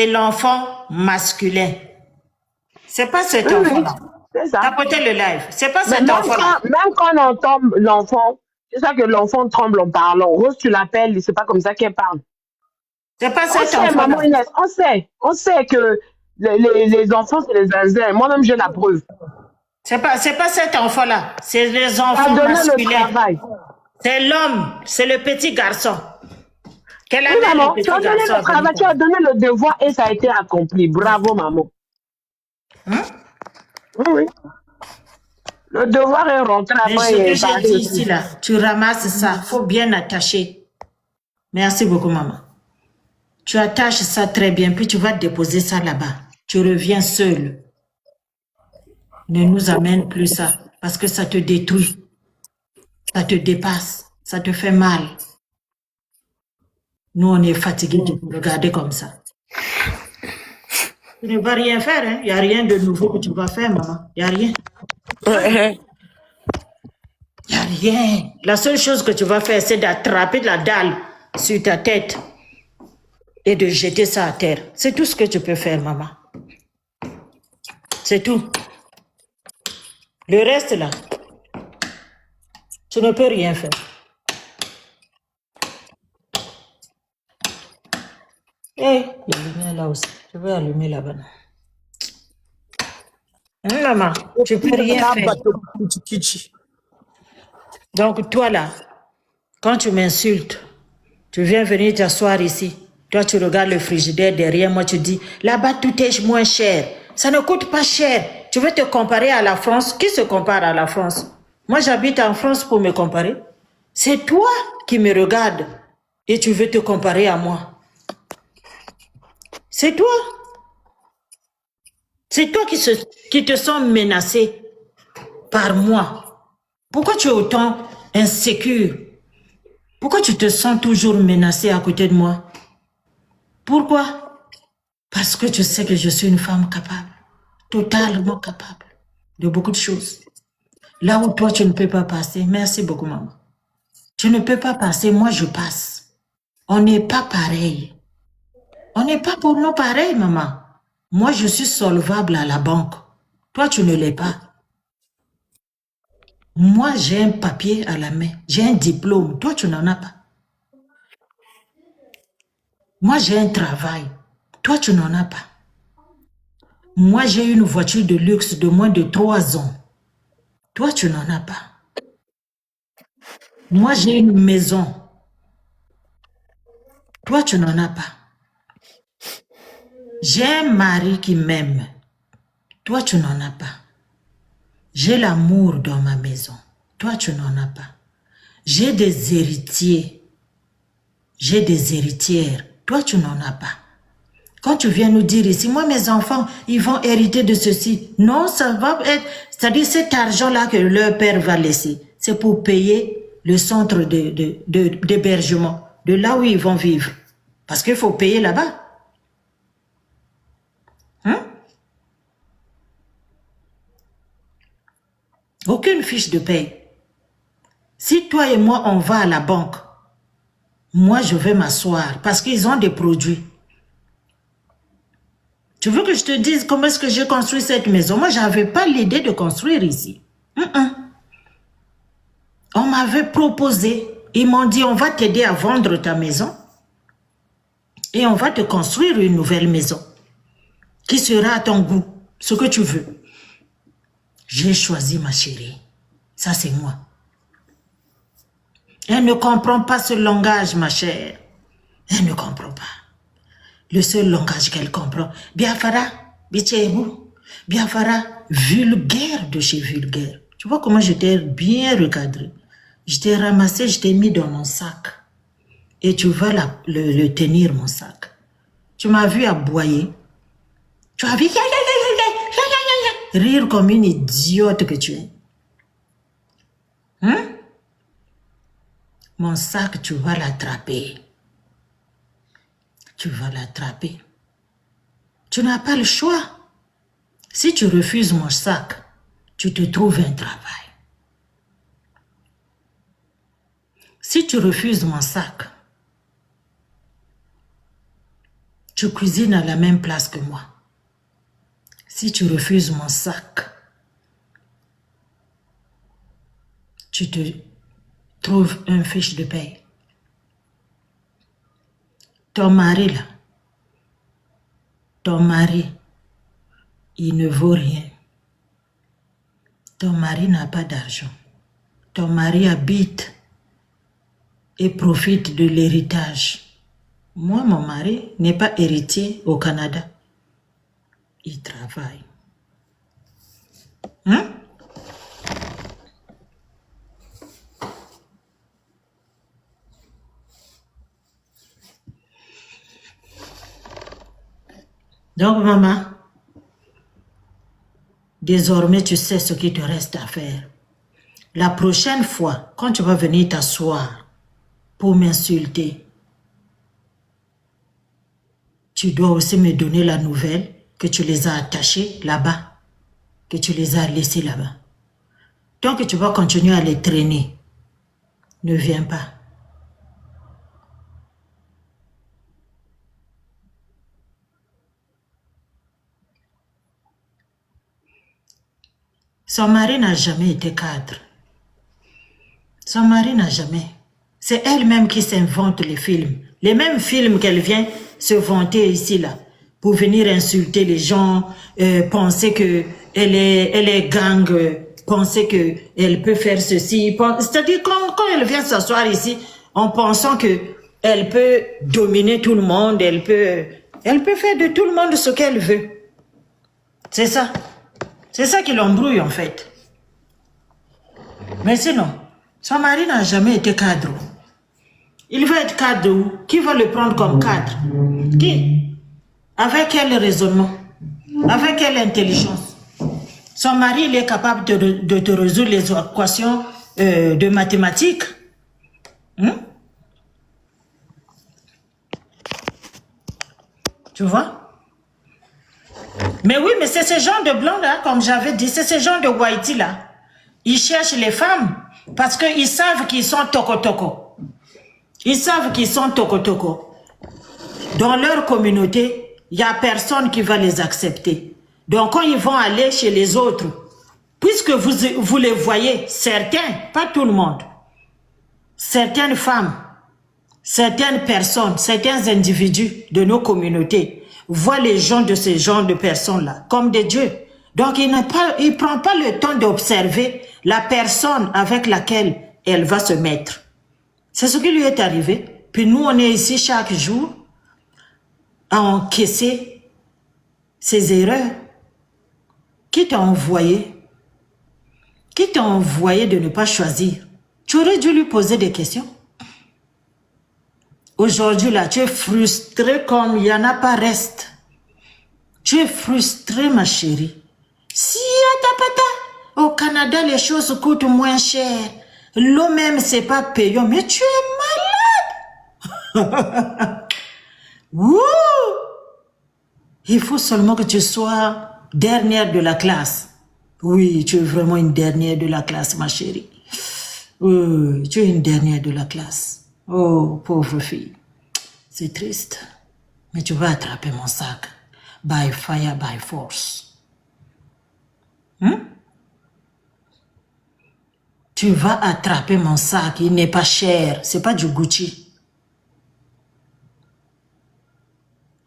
Speaker 1: l'enfant masculin. C'est pas cet enfant-là.
Speaker 2: C'est ça.
Speaker 1: Tapotez le live. C'est pas cet enfant-là.
Speaker 2: Même quand on entend l'enfant, c'est ça que l'enfant tremble en parlant. Rose, tu l'appelles, c'est pas comme ça qu'elle parle.
Speaker 1: C'est pas cet
Speaker 2: enfant-là. Maman Inès, on sait que les enfants, c'est les zinzins. Moi-même, j'ai la preuve.
Speaker 1: C'est pas cet enfant-là. C'est les enfants masculins. C'est l'homme, c'est le petit garçon. Quelle année
Speaker 2: maman,
Speaker 1: le petit
Speaker 2: tu as donné le travail, tu as donné le devoir et ça a été accompli. Bravo, maman. Oui. Le devoir est rentré après.
Speaker 1: Mais ce que j'ai dit ici, là, tu ramasses ça. Il faut bien attacher. Merci beaucoup, maman. Tu attaches ça très bien, puis tu vas déposer ça là-bas. Tu reviens seul. Ne nous amène plus ça, parce que ça te détruit. Ça te dépasse. Ça te fait mal. Nous, on est fatigués de vous regarder comme ça. Tu ne vas rien faire, hein? Il n'y a rien de nouveau que tu vas faire, maman. Il n'y a rien. Il n'y a rien. La seule chose que tu vas faire, c'est d'attraper la dalle sur ta tête et de jeter ça à terre. C'est tout ce que tu peux faire, maman. C'est tout. Le reste, là, tu ne peux rien faire. Hey, il y a lumière là aussi. Je vais allumer là-bas. Maman, tu ne peux rien faire. Donc, toi là, quand tu m'insultes, tu viens venir t'asseoir ici. Toi, tu regardes le frigidaire derrière moi, tu dis, là-bas, tout est moins cher. Ça ne coûte pas cher. Tu veux te comparer à la France? Qui se compare à la France? Moi, j'habite en France pour me comparer. C'est toi qui me regardes et tu veux te comparer à moi. C'est toi. C'est toi qui te sens menacé par moi. Pourquoi tu es autant insécure? Pourquoi tu te sens toujours menacé à côté de moi? Pourquoi? Parce que tu sais que je suis une femme capable, totalement capable de beaucoup de choses. Là où toi, tu ne peux pas passer, merci beaucoup, maman. Tu ne peux pas passer, moi, je passe. On n'est pas pareil. On n'est pas pour nous pareil, maman. Moi, je suis solvable à la banque. Toi, tu ne l'es pas. Moi, j'ai un papier à la main. J'ai un diplôme. Toi, tu n'en as pas. Moi, j'ai un travail. Toi, tu n'en as pas. Moi, j'ai une voiture de luxe de moins de 3 ans. Toi, tu n'en as pas. Moi, j'ai une maison. Toi, tu n'en as pas. J'ai un mari qui m'aime. Toi, tu n'en as pas. J'ai l'amour dans ma maison. Toi, tu n'en as pas. J'ai des héritiers. J'ai des héritières. Toi, tu n'en as pas. Quand tu viens nous dire ici, moi, mes enfants, ils vont hériter de ceci. Non, ça va être... C'est-à-dire cet argent-là que leur père va laisser, c'est pour payer le centre d'hébergement, de là où ils vont vivre. Parce qu'il faut payer là-bas. Hein? Aucune fiche de paye. Si toi et moi, on va à la banque, moi, je vais m'asseoir parce qu'ils ont des produits. Tu veux que je te dise comment est-ce que j'ai construit cette maison? Moi, je n'avais pas l'idée de construire ici. On m'avait proposé. Ils m'ont dit, on va t'aider à vendre ta maison et on va te construire une nouvelle maison qui sera à ton goût, ce que tu veux. J'ai choisi ma chérie. Ça, c'est moi. Elle ne comprend pas ce langage, ma chère. Elle ne comprend pas. Le seul langage qu'elle comprend, Biafara, Bichebou, Biafara, vulgaire de chez vulgaire. Tu vois comment j'étais bien recadré. Je t'ai ramassé, je t'ai mis dans mon sac. Et tu vas le tenir, mon sac. Tu m'as vu aboyer. Tu as vu rire comme une idiote que tu es. Mon sac, tu vas l'attraper. Tu vas l'attraper. Tu n'as pas le choix. Si tu refuses mon sac, tu te trouves un travail. Si tu refuses mon sac, tu cuisines à la même place que moi. Si tu refuses mon sac, tu te trouves un fiche de paye. Ton mari là, ton mari, il ne vaut rien. Ton mari n'a pas d'argent. Ton mari habite et profite de l'héritage. Moi, mon mari n'est pas héritier au Canada. Il travaille. Donc, maman, désormais, tu sais ce qu'il te reste à faire. La prochaine fois, quand tu vas venir t'asseoir pour m'insulter, tu dois aussi me donner la nouvelle que tu les as attachés là-bas, que tu les as laissés là-bas. Tant que tu vas continuer à les traîner, ne viens pas. Son mari n'a jamais été cadre. Son mari n'a jamais. C'est elle-même qui s'invente les films. Les mêmes films qu'elle vient se vanter ici, là, pour venir insulter les gens, penser qu'elle est gang, penser qu'elle peut faire ceci. C'est-à-dire quand elle vient s'asseoir ici, en pensant qu'elle peut dominer tout le monde, elle peut faire de tout le monde ce qu'elle veut. C'est ça. C'est ça qui l'embrouille en fait. Mais sinon, son mari n'a jamais été cadre. Il veut être cadre où? Qui va le prendre comme cadre? Qui? Avec quel raisonnement? Avec quelle intelligence? Son mari, il est capable de te résoudre les équations de mathématiques. Tu vois? Mais oui, mais c'est ce genre de blanc là, comme j'avais dit, c'est ce genre de whitey là. Ils cherchent les femmes parce qu'ils savent qu'ils sont toko-toko. Ils savent qu'ils sont toko-toko. Dans leur communauté, il n'y a personne qui va les accepter. Donc quand ils vont aller chez les autres, puisque vous les voyez, certains, pas tout le monde, certaines femmes, certaines personnes, certains individus de nos communautés, voit les gens de ce genre de personnes-là comme des dieux. Donc, il ne prend pas le temps d'observer la personne avec laquelle elle va se mettre. C'est ce qui lui est arrivé. Puis nous, on est ici chaque jour à encaisser ces erreurs. Qui t'a envoyé? Qui t'a envoyé de ne pas choisir? Tu aurais dû lui poser des questions. Aujourd'hui, là, tu es frustré comme il n'y en a pas reste. Tu es frustré, ma chérie. Si, au Canada, les choses coûtent moins cher. L'eau même, c'est pas payant. Mais tu es malade. Wouh! Il faut seulement que tu sois dernière de la classe. Oui, tu es vraiment une dernière de la classe, ma chérie. Oui, tu es une dernière de la classe. Oh, pauvre fille. C'est triste. Mais tu vas attraper mon sac. by fire, by force. Tu vas attraper mon sac, il n'est pas cher, c'est pas du Gucci.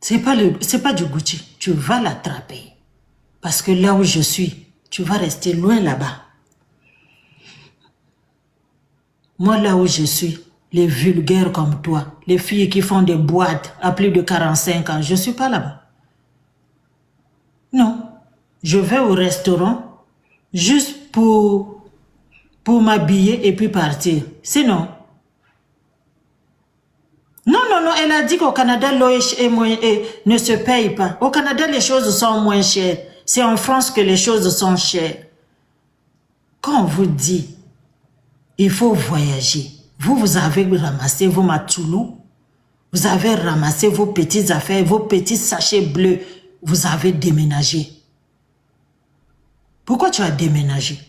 Speaker 1: C'est pas du Gucci, tu vas l'attraper. Parce que là où je suis, tu vas rester loin là-bas. Moi, là où je suis, les vulgaires comme toi, les filles qui font des boîtes à plus de 45 ans, je ne suis pas là-bas. Non, je vais au restaurant juste pour m'habiller et puis partir. Sinon, non, elle a dit qu'au Canada, l'eau ne se paye pas. Au Canada, les choses sont moins chères. C'est en France que les choses sont chères. Quand on vous dit, il faut voyager, vous avez ramassé vos matoulous, vous avez ramassé vos petites affaires, vos petits sachets bleus, vous avez déménagé. Pourquoi tu as déménagé?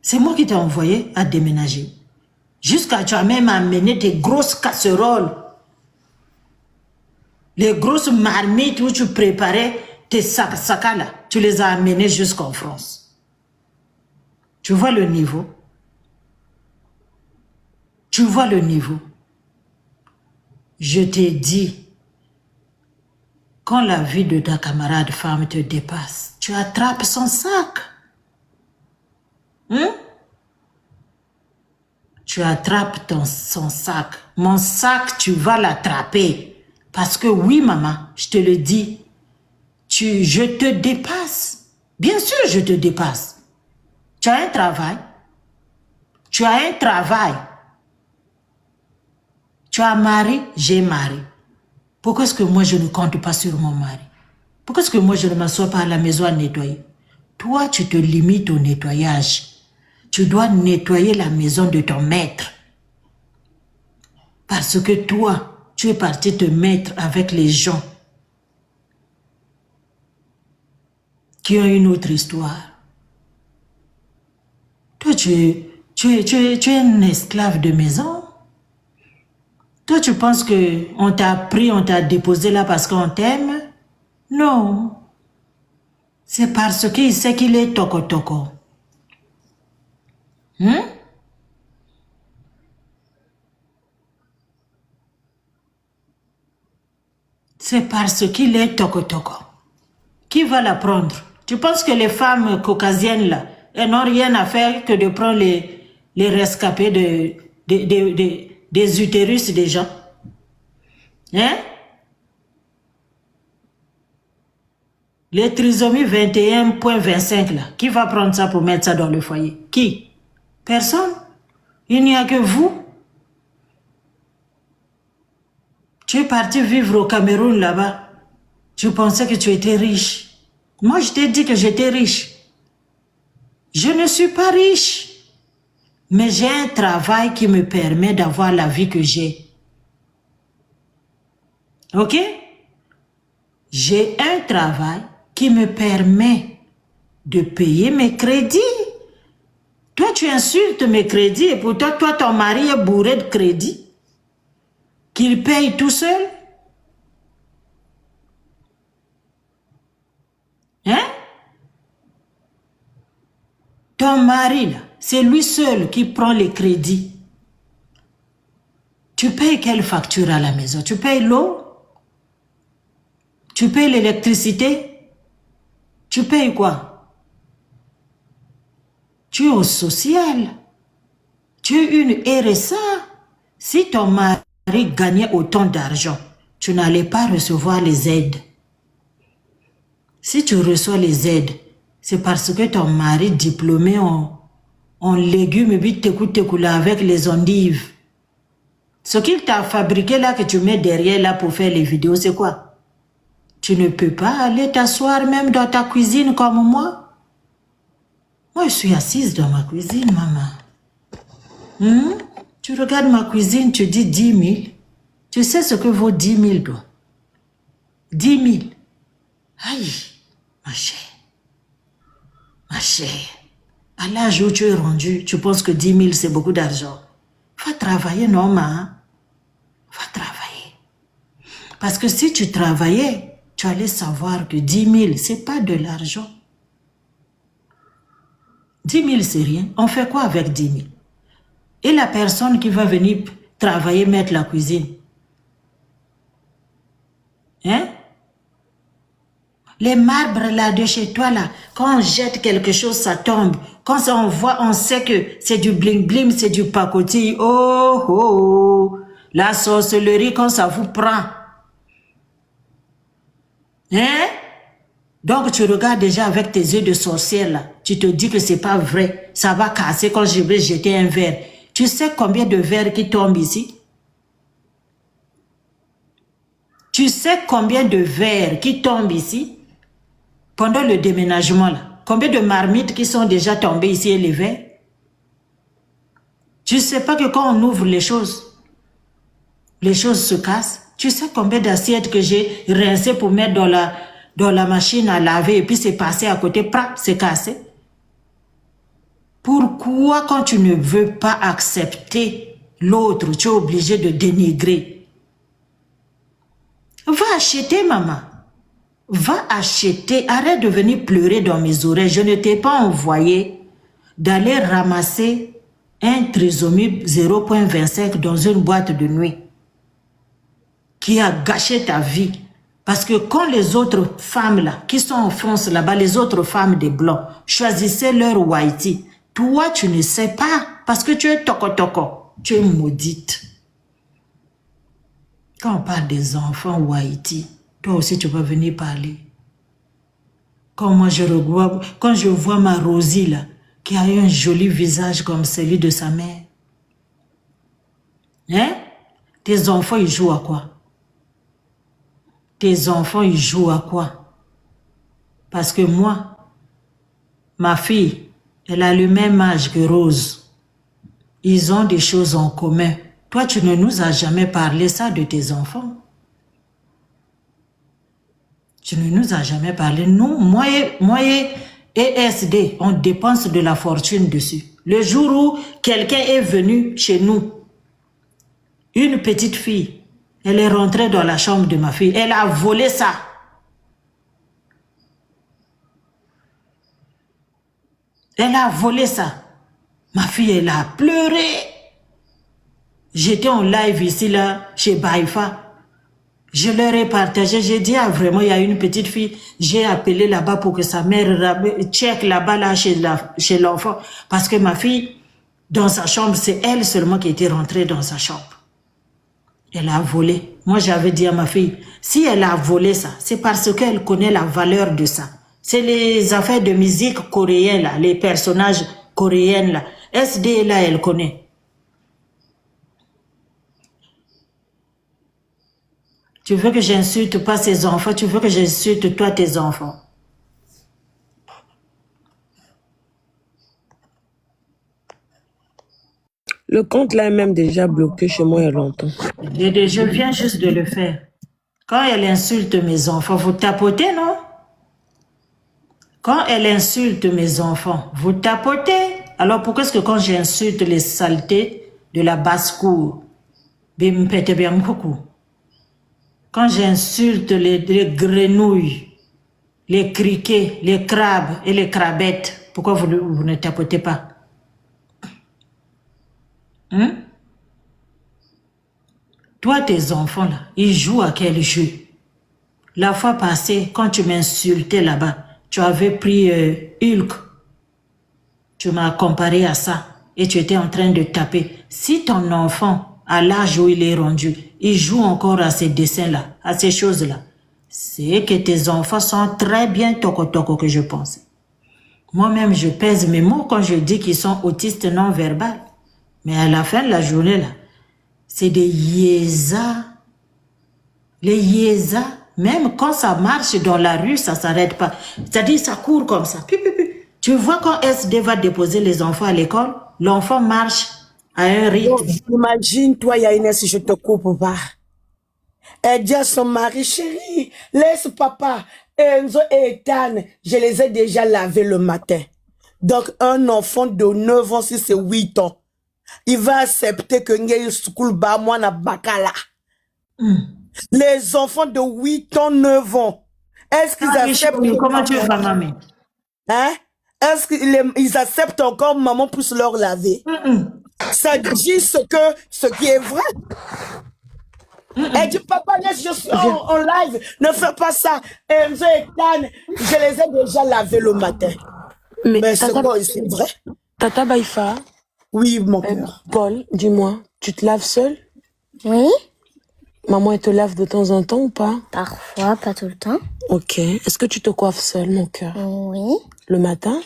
Speaker 1: C'est moi qui t'ai envoyé à déménager. Jusqu'à tu as même amené des grosses casseroles, les grosses marmites où tu préparais tes sacs là, tu les as amenés jusqu'en France. Tu vois le niveau? Tu vois le niveau? Je t'ai dit, quand la vie de ta camarade femme te dépasse, tu attrapes son sac. Tu attrapes son sac. Mon sac, tu vas l'attraper. Parce que oui, maman, je te le dis, je te dépasse. Bien sûr, je te dépasse. Tu as un travail. Tu as un travail. Tu as mari, j'ai mari. Pourquoi est-ce que moi, je ne compte pas sur mon mari? Pourquoi est-ce que moi, je ne m'assois pas à la maison à nettoyer? Toi, tu te limites au nettoyage. Tu dois nettoyer la maison de ton maître. Parce que toi, tu es parti te mettre avec les gens qui ont une autre histoire. Toi, tu es un esclave de maison. Toi, tu penses qu'on t'a pris, on t'a déposé là parce qu'on t'aime? Non. C'est parce qu'il sait qu'il est toko-toko. C'est parce qu'il est toko-toko. Qui va la prendre? Tu penses que les femmes caucasiennes là, elles n'ont rien à faire que de prendre les rescapés des utérus des gens? Hein? Les trisomies 21.25 là, qui va prendre ça pour mettre ça dans le foyer? Qui? Personne. Il n'y a que vous. Tu es parti vivre au Cameroun là-bas. Tu pensais que tu étais riche. Moi, je t'ai dit que j'étais riche. Je ne suis pas riche. Mais j'ai un travail qui me permet d'avoir la vie que j'ai. Ok? J'ai un travail qui me permet de payer mes crédits. Toi, tu insultes mes crédits et pourtant, toi, ton mari est bourré de crédits. Qu'il paye tout seul. Hein? Ton mari, là, c'est lui seul qui prend les crédits. Tu payes quelle facture à la maison? Tu payes l'eau? Tu payes l'électricité? Tu payes quoi? Tu es au social. Tu es une RSA. Si ton mari gagnait autant d'argent, tu n'allais pas recevoir les aides. Si tu reçois les aides, c'est parce que ton mari diplômé en légumes et avec les endives. Ce qu'il t'a fabriqué là que tu mets derrière là pour faire les vidéos, c'est quoi? Tu ne peux pas aller t'asseoir même dans ta cuisine comme moi? Moi, je suis assise dans ma cuisine, maman. Tu regardes ma cuisine, tu dis 10 000. Tu sais ce que vaut 10 000, toi? 10 000. Aïe, ma chère. Ma chère. À l'âge où tu es rendu, tu penses que 10 000, c'est beaucoup d'argent. Va travailler, non, ma. Va travailler. Parce que si tu travaillais, tu allais savoir que 10 000, ce n'est pas de l'argent. 10 000, c'est rien. On fait quoi avec 10 000? Et la personne qui va venir travailler, mettre la cuisine? Hein? Les marbres là de chez toi là, quand on jette quelque chose, ça tombe. Quand ça, on voit, on sait que c'est du bling bling, c'est du pacotille. Oh, oh, oh. La sorcellerie, quand ça vous prend. Hein? Donc tu regardes déjà avec tes yeux de sorcière là. Tu te dis que c'est pas vrai. Ça va casser quand je vais jeter un verre. Tu sais combien de verres qui tombent ici? Tu sais combien de verres qui tombent ici? Pendant le déménagement là. Combien de marmites qui sont déjà tombées ici et les verres? Tu sais pas que quand on ouvre les choses se cassent? Tu sais combien d'assiettes que j'ai rincées pour mettre dans la machine à laver et puis c'est passé à côté, c'est cassé? Pourquoi quand tu ne veux pas accepter l'autre, tu es obligé de dénigrer? Va acheter, maman. Va acheter. Arrête de venir pleurer dans mes oreilles. Je ne t'ai pas envoyé d'aller ramasser un trisomie 0.25 dans une boîte de nuit qui a gâché ta vie. Parce que quand les autres femmes là, qui sont en France là-bas, les autres femmes des Blancs, choisissaient leur whitey, toi tu ne sais pas, parce que tu es toko-toko, tu es maudite. Quand on parle des enfants whitey, toi aussi tu vas venir parler. Quand je vois ma Rosie là, qui a un joli visage comme celui de sa mère. Hein? Tes enfants, ils jouent à quoi? Tes enfants, ils jouent à quoi? Parce que moi, ma fille, elle a le même âge que Rose. Ils ont des choses en commun. Toi, tu ne nous as jamais parlé ça de tes enfants. Tu ne nous as jamais parlé. Nous, moi et SD, on dépense de la fortune dessus. Le jour où quelqu'un est venu chez nous, une petite fille, elle est rentrée dans la chambre de ma fille. Elle a volé ça. Elle a volé ça. Ma fille, elle a pleuré. J'étais en live ici, là, chez Baïfa. Je leur ai partagé. J'ai dit, ah, vraiment, il y a une petite fille. J'ai appelé là-bas pour que sa mère check là-bas, là, chez l'enfant. Parce que ma fille, dans sa chambre, c'est elle seulement qui était rentrée dans sa chambre. Elle a volé. Moi, j'avais dit à ma fille, si elle a volé ça, c'est parce qu'elle connaît la valeur de ça. C'est les affaires de musique coréenne, là, les personnages coréens, là. SD, là, elle connaît. Tu veux que j'insulte pas ses enfants, tu veux que j'insulte toi tes enfants.
Speaker 2: Le compte là est même déjà bloqué chez moi il y a longtemps.
Speaker 1: Je viens juste de le faire. Quand elle insulte mes enfants, vous tapotez, non? Quand elle insulte mes enfants, vous tapotez. Alors pourquoi est-ce que quand j'insulte les saletés de la basse-cour, quand j'insulte les grenouilles, les criquets, les crabes et les crabettes, pourquoi vous ne tapotez pas? Hein? Toi, tes enfants, là, ils jouent à quel jeu? La fois passée, quand tu m'insultais là-bas, tu avais pris Hulk. Tu m'as comparé à ça et tu étais en train de taper. Si ton enfant, à l'âge où il est rendu, il joue encore à ces dessins-là, à ces choses-là, c'est que tes enfants sont très bien toko-toko que je pense. Moi-même, je pèse mes mots quand je dis qu'ils sont autistes non-verbales. Mais à la fin de la journée, là, c'est des yézas. Les yézas, même quand ça marche dans la rue, ça ne s'arrête pas. C'est-à-dire, ça court comme ça. Tu vois quand SD va déposer les enfants à l'école, l'enfant marche à un rythme.
Speaker 3: Imagine, toi, Yainès, je te coupe pas. Elle dit à son mari, chérie, laisse papa, Enzo et Ethan, je les ai déjà lavés le matin. Donc, un enfant de 9 ans, si c'est 8 ans, il va accepter que Ngei School ba moi na bakala. Les enfants de 8 ans, 9 ans, Est-ce qu'ils acceptent
Speaker 1: comment tu vas, maman?
Speaker 3: Hein? Est-ce qu'ils acceptent encore maman pour se leur laver? Ça dit ce qui est vrai. Elle dit, papa, laisse, je suis en live, ne fais pas ça. Enzo et Tan, je les ai déjà lavés le matin. Mais c'est vrai.
Speaker 2: Tata Baïfa.
Speaker 3: Oui, mon cœur.
Speaker 2: Paul, dis-moi, tu te laves seul?
Speaker 4: Oui.
Speaker 2: Maman, elle te lave de temps en temps ou pas?
Speaker 4: Parfois, pas tout le temps.
Speaker 2: Ok. Est-ce que tu te coiffes seul, mon cœur?
Speaker 4: Oui.
Speaker 2: Le matin?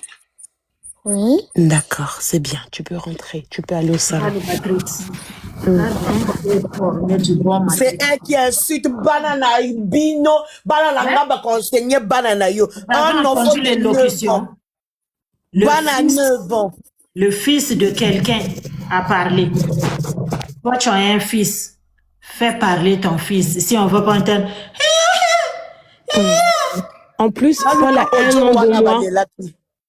Speaker 4: Oui.
Speaker 2: D'accord, c'est bien. Tu peux rentrer. Tu peux aller au salon.
Speaker 3: C'est elle qui insulte Banana Bino, Banana Ngaba conseiller Banana Yo. Un enfant de 9 ans. Banana 9 ans.
Speaker 1: Le fils de quelqu'un a parlé. Toi, tu as un fils. Fais parler ton fils. Si on veut pas entendre.
Speaker 2: En plus, Paul a 1 an de moins.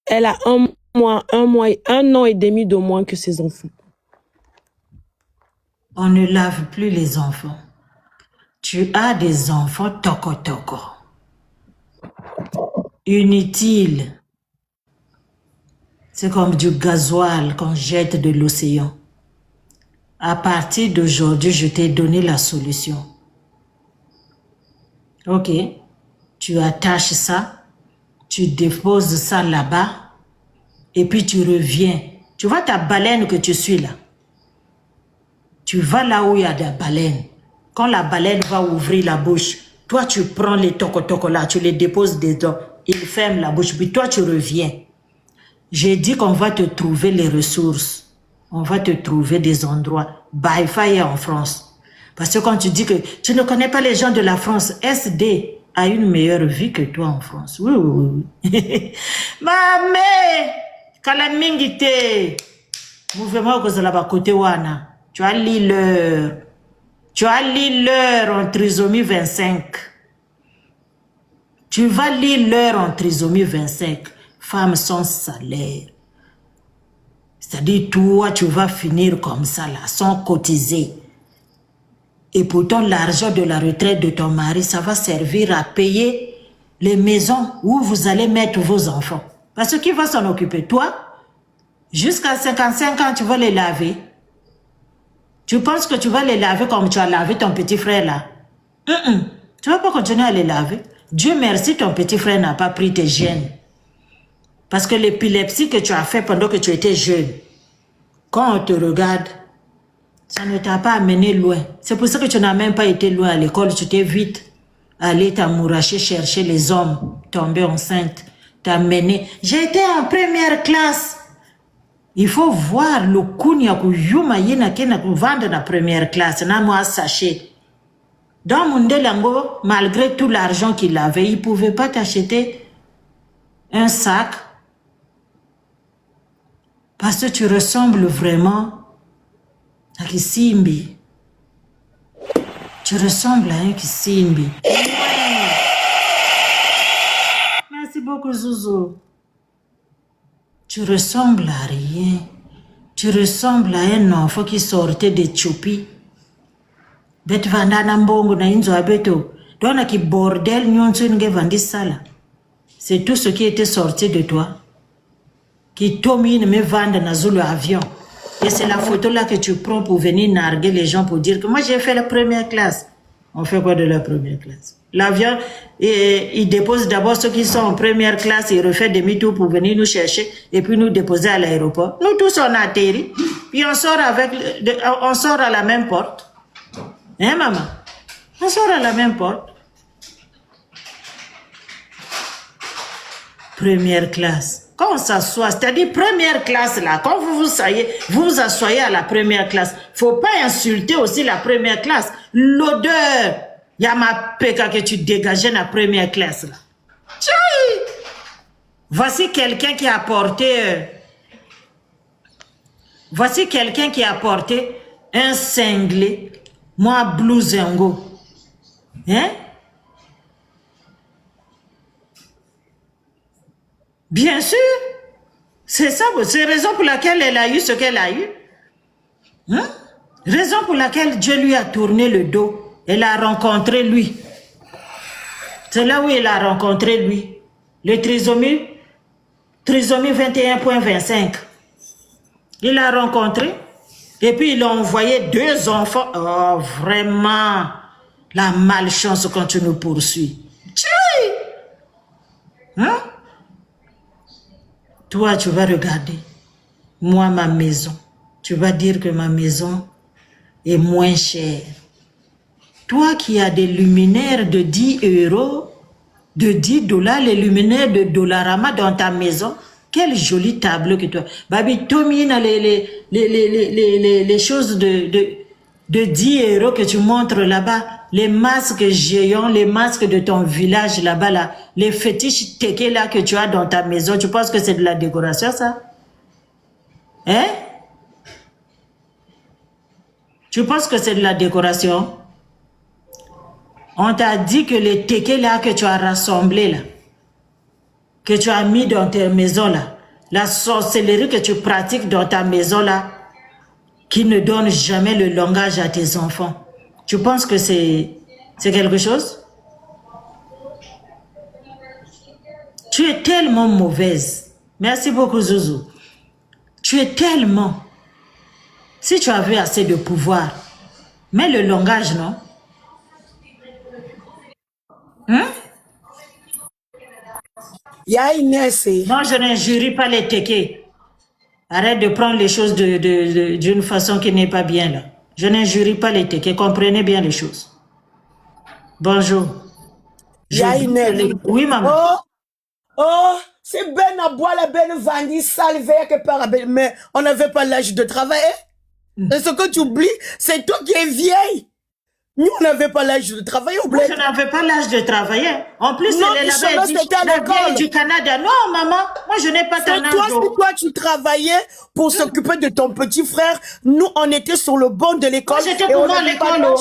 Speaker 2: Elle a 1 an et demi de moins que ses enfants.
Speaker 1: On ne lave plus les enfants. Tu as des enfants toko. Inutiles. C'est comme du gasoil qu'on jette de l'océan. À partir d'aujourd'hui, je t'ai donné la solution. Ok, tu attaches ça, tu déposes ça là-bas, et puis tu reviens. Tu vois ta baleine que tu suis là. Tu vas là où il y a des baleines. Quand la baleine va ouvrir la bouche, toi tu prends les toko là, tu les déposes dedans, il ferme la bouche, puis toi tu reviens. J'ai dit qu'on va te trouver les ressources. On va te trouver des endroits. Baïfa est en France. Parce que quand tu dis que tu ne connais pas les gens de la France, SD a une meilleure vie que toi en France. Oui. Mamé, kalamingite. Mouvement que là-bas côté wana. Tu as lu l'heure. Tu as lu l'heure en trisomie 25. Tu vas lire l'heure en trisomie 25. Femme sans salaire. C'est-à-dire, toi, tu vas finir comme ça, là, sans cotiser. Et pourtant, l'argent de la retraite de ton mari, ça va servir à payer les maisons où vous allez mettre vos enfants. Parce que qui va s'en occuper? Toi, jusqu'à 55 ans, tu vas les laver. Tu penses que tu vas les laver comme tu as lavé ton petit frère, là? Tu ne vas pas continuer à les laver. Dieu merci, ton petit frère n'a pas pris tes gènes. Parce que l'épilepsie que tu as fait pendant que tu étais jeune, quand on te regarde, ça ne t'a pas amené loin. C'est pour ça que tu n'as même pas été loin à l'école. Tu t'es vite allé t'amouracher, chercher les hommes, tomber enceinte, t'amener. J'ai été en première classe. Il faut voir le kunya ku yuma yina kena ku vendre la première classe. Na moi sachet. Dans Mundelango, malgré tout l'argent qu'il avait, il ne pouvait pas t'acheter un sac. Parce que tu ressembles vraiment à Kisimbi. Tu ressembles à un Kisimbi. Merci beaucoup, Zouzou. Tu ressembles à rien. Tu ressembles à un enfant qui sortait de Tchopi. Bet vandana mbongo na inzo abeto. Dona ki bordel nyonso nge vandi sala. C'est tout ce qui était sorti de toi. Qui tombe me vendre dans le avion. Et c'est la photo là que tu prends pour venir narguer les gens pour dire que moi j'ai fait la première classe. On fait quoi de la première classe? L'avion, il dépose d'abord ceux qui sont en première classe, il refait demi-tour pour venir nous chercher et puis nous déposer à l'aéroport. Nous tous on atterrit, puis on sort on sort à la même porte. Hein maman? On sort à la même porte. Première classe. Quand on s'assoit, c'est-à-dire première classe là, quand vous asseyez à la première classe, faut pas insulter aussi la première classe. L'odeur, il y a ma péka que tu dégageais la première classe là. Tchaï! Voici quelqu'un qui a apporté un cinglé, moi blousengo. Hein? Bien sûr, c'est ça, c'est la raison pour laquelle elle a eu ce qu'elle a eu. Hein? Raison pour laquelle Dieu lui a tourné le dos. Elle a rencontré lui. C'est là où il a rencontré, lui, le trisomie 21.25. Il a rencontré, et puis il a envoyé 2 enfants. Oh, vraiment, la malchance quand tu nous poursuis. Tchai! Hein? Toi, tu vas regarder. Moi, ma maison. Tu vas dire que ma maison est moins chère. Toi qui as des luminaires de 10 euros, de 10 dollars, les luminaires de Dollarama dans ta maison, quel joli tableau que toi. Babi, Tomina, les choses de 10 euros que tu montres là-bas, les masques géants, les masques de ton village là-bas, là, les fétiches téqués là que tu as dans ta maison, tu penses que c'est de la décoration, ça? Hein? Tu penses que c'est de la décoration? On t'a dit que les téqués là que tu as rassemblés là, que tu as mis dans ta maison là, la sorcellerie que tu pratiques dans ta maison là, qui ne donne jamais le langage à tes enfants. Tu penses que c'est quelque chose? Tu es tellement mauvaise. Merci beaucoup, Zouzou. Tu es tellement... Si tu avais assez de pouvoir, mais le langage, non? Hein?
Speaker 3: Il y a Inès.
Speaker 1: Non, je n'injurie pas les téqués. Arrête de prendre les choses d'une façon qui n'est pas bien là. Je n'injurie pas les téqués. Comprenez bien les choses. Bonjour.
Speaker 3: Il y a Inès.
Speaker 1: Oui, maman.
Speaker 3: Oh, c'est Ben à boire la Ben Vandi salvé quelque part. Mais on n'avait pas l'âge de travailler. Et ce que tu oublies, c'est toi qui es vieille. Nous, on n'avait pas l'âge de travailler au bled.
Speaker 1: Je n'avais pas l'âge de travailler. En plus,
Speaker 3: non,
Speaker 1: elle est là-bas, elle dit, la vieille du Canada. Non, maman, moi, je n'ai pas ton âge.
Speaker 3: C'est toi, tu travaillais pour s'occuper de ton petit frère. Nous, on était sur le banc de l'école.
Speaker 1: Moi, j'étais pour moi à l'école.
Speaker 3: Moi,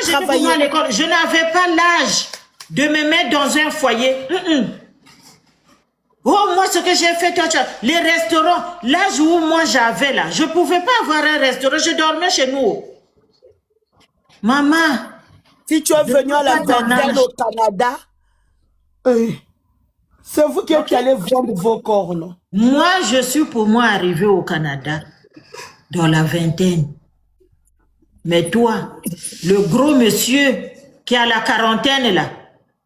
Speaker 3: j'étais pour moi
Speaker 1: à l'école. Je n'avais pas l'âge de me mettre dans un foyer. Oh, moi, ce que j'ai fait, les restaurants, l'âge où moi j'avais là, je ne pouvais pas avoir un restaurant, je dormais chez nous. Maman,
Speaker 3: si tu es venu à la vingtaine au Canada, c'est vous qui allez vendre vos corps, non?
Speaker 1: Moi, je suis pour moi arrivé au Canada dans la vingtaine. Mais toi, le gros monsieur qui a la quarantaine là,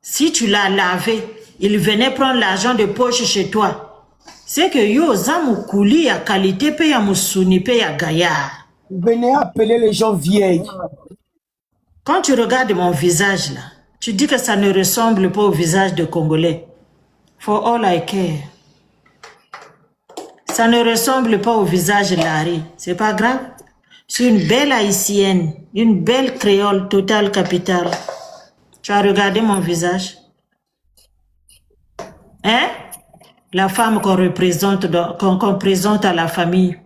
Speaker 1: si tu l'as lavé, il venait prendre l'argent de poche chez toi. C'est que yo, zamu kouli à qualité, paye à moussouni, paye à gaillard.
Speaker 3: Venez appeler les gens vieilles.
Speaker 1: Quand tu regardes mon visage là, tu dis que ça ne ressemble pas au visage de Congolais. For all I care. Ça ne ressemble pas au visage de Larry. C'est pas grave. Je suis une belle haïtienne, une belle créole totale capitale. Tu as regardé mon visage? Hein? La femme qu'on représente, qu'on présente à la famille.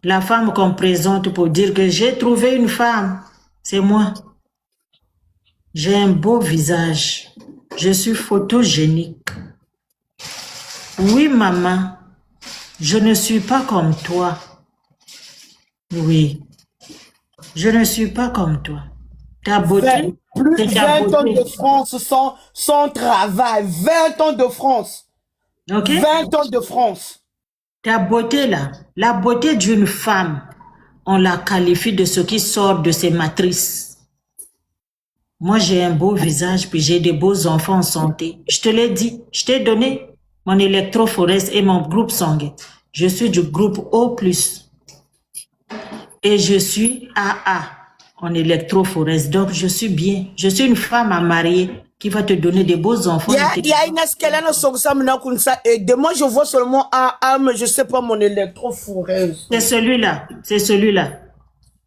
Speaker 1: La femme qu'on présente pour dire que j'ai trouvé une femme. C'est moi. J'ai un beau visage. Je suis photogénique. Oui, maman. Je ne suis pas comme toi. Oui. Je ne suis pas comme toi. Ta beauté...
Speaker 3: Plus de 20 ans de France sans travail. 20 ans de France.
Speaker 1: Okay.
Speaker 3: 20 ans de France.
Speaker 1: Ta beauté là, la beauté d'une femme, on la qualifie de ce qui sort de ses matrices. Moi, j'ai un beau visage, puis j'ai des beaux enfants en santé. Je te l'ai dit, je t'ai donné mon électrophorèse et mon groupe sanguin. Je suis du groupe O+. Et je suis AA en électrophorèse. Donc, je suis bien. Je suis une femme à marier qui va te donner des beaux enfants.
Speaker 3: Il y a une escalade et moi, je vois seulement AA, mais je ne sais pas mon électrophorèse.
Speaker 1: C'est celui-là. C'est celui-là.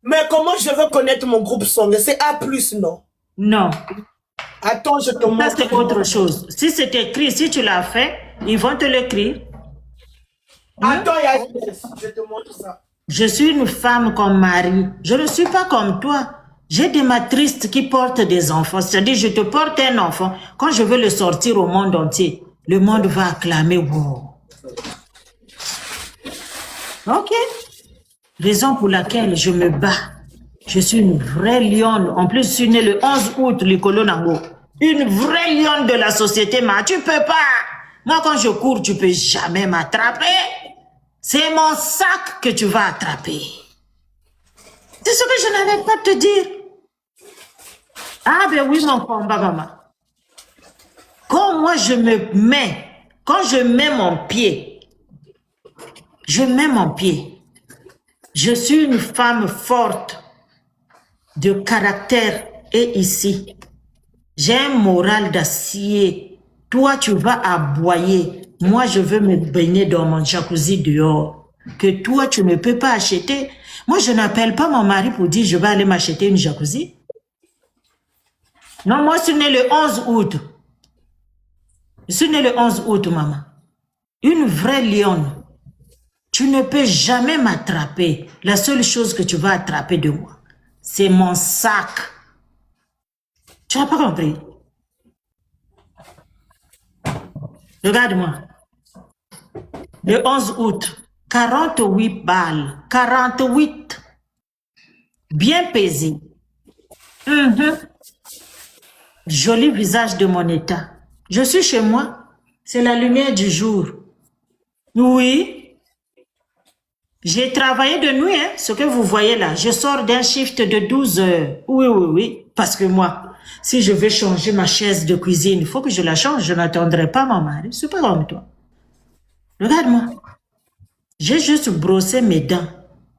Speaker 3: Mais comment je veux connaître mon groupe sanguin? C'est A+, non?
Speaker 1: Non.
Speaker 3: Attends, je te montre.
Speaker 1: Ça, c'est autre chose. Si c'est écrit, si tu l'as fait, ils vont te l'écrire.
Speaker 3: Attends, je te montre ça.
Speaker 1: Je suis une femme comme mari. Je ne suis pas comme toi. J'ai des matrices qui portent des enfants. C'est-à-dire, je te porte un enfant. Quand je veux le sortir au monde entier, le monde va acclamer. Wow. Ok. Raison pour laquelle je me bats Je suis une vraie lionne. En plus, je suis née le 11 août, Likolo Nango. Une vraie lionne de la société, ma. Tu peux pas. Moi, quand je cours, tu peux jamais m'attraper. C'est mon sac que tu vas attraper. C'est ce que je n'avais pas te dire. Ah ben oui, mon combat, maman. Quand moi je me mets, quand je mets mon pied, je mets mon pied. Je suis une femme forte, de caractère, et ici, j'ai un moral d'acier. Toi, tu vas aboyer. Moi, je veux me baigner dans mon jacuzzi dehors. Que toi, tu ne peux pas acheter. Moi, je n'appelle pas mon mari pour dire je vais aller m'acheter une jacuzzi. Non, moi, je suis née le 11 août. Je suis née le 11 août, maman. Une vraie lionne. Tu ne peux jamais m'attraper. La seule chose que tu vas attraper de moi, c'est mon sac. Tu n'as pas compris? Regarde-moi. Le 11 août, 48 balles. 48. Bien pesé. Joli visage de mon état. Je suis chez moi. C'est la lumière du jour. Oui. J'ai travaillé de nuit, hein, ce que vous voyez là. Je sors d'un shift de 12 heures. Oui, oui, oui. Parce que moi, si je veux changer ma chaise de cuisine, il faut que je la change. Je n'attendrai pas mon mari. C'est pas comme toi. Regarde-moi. J'ai juste brossé mes dents.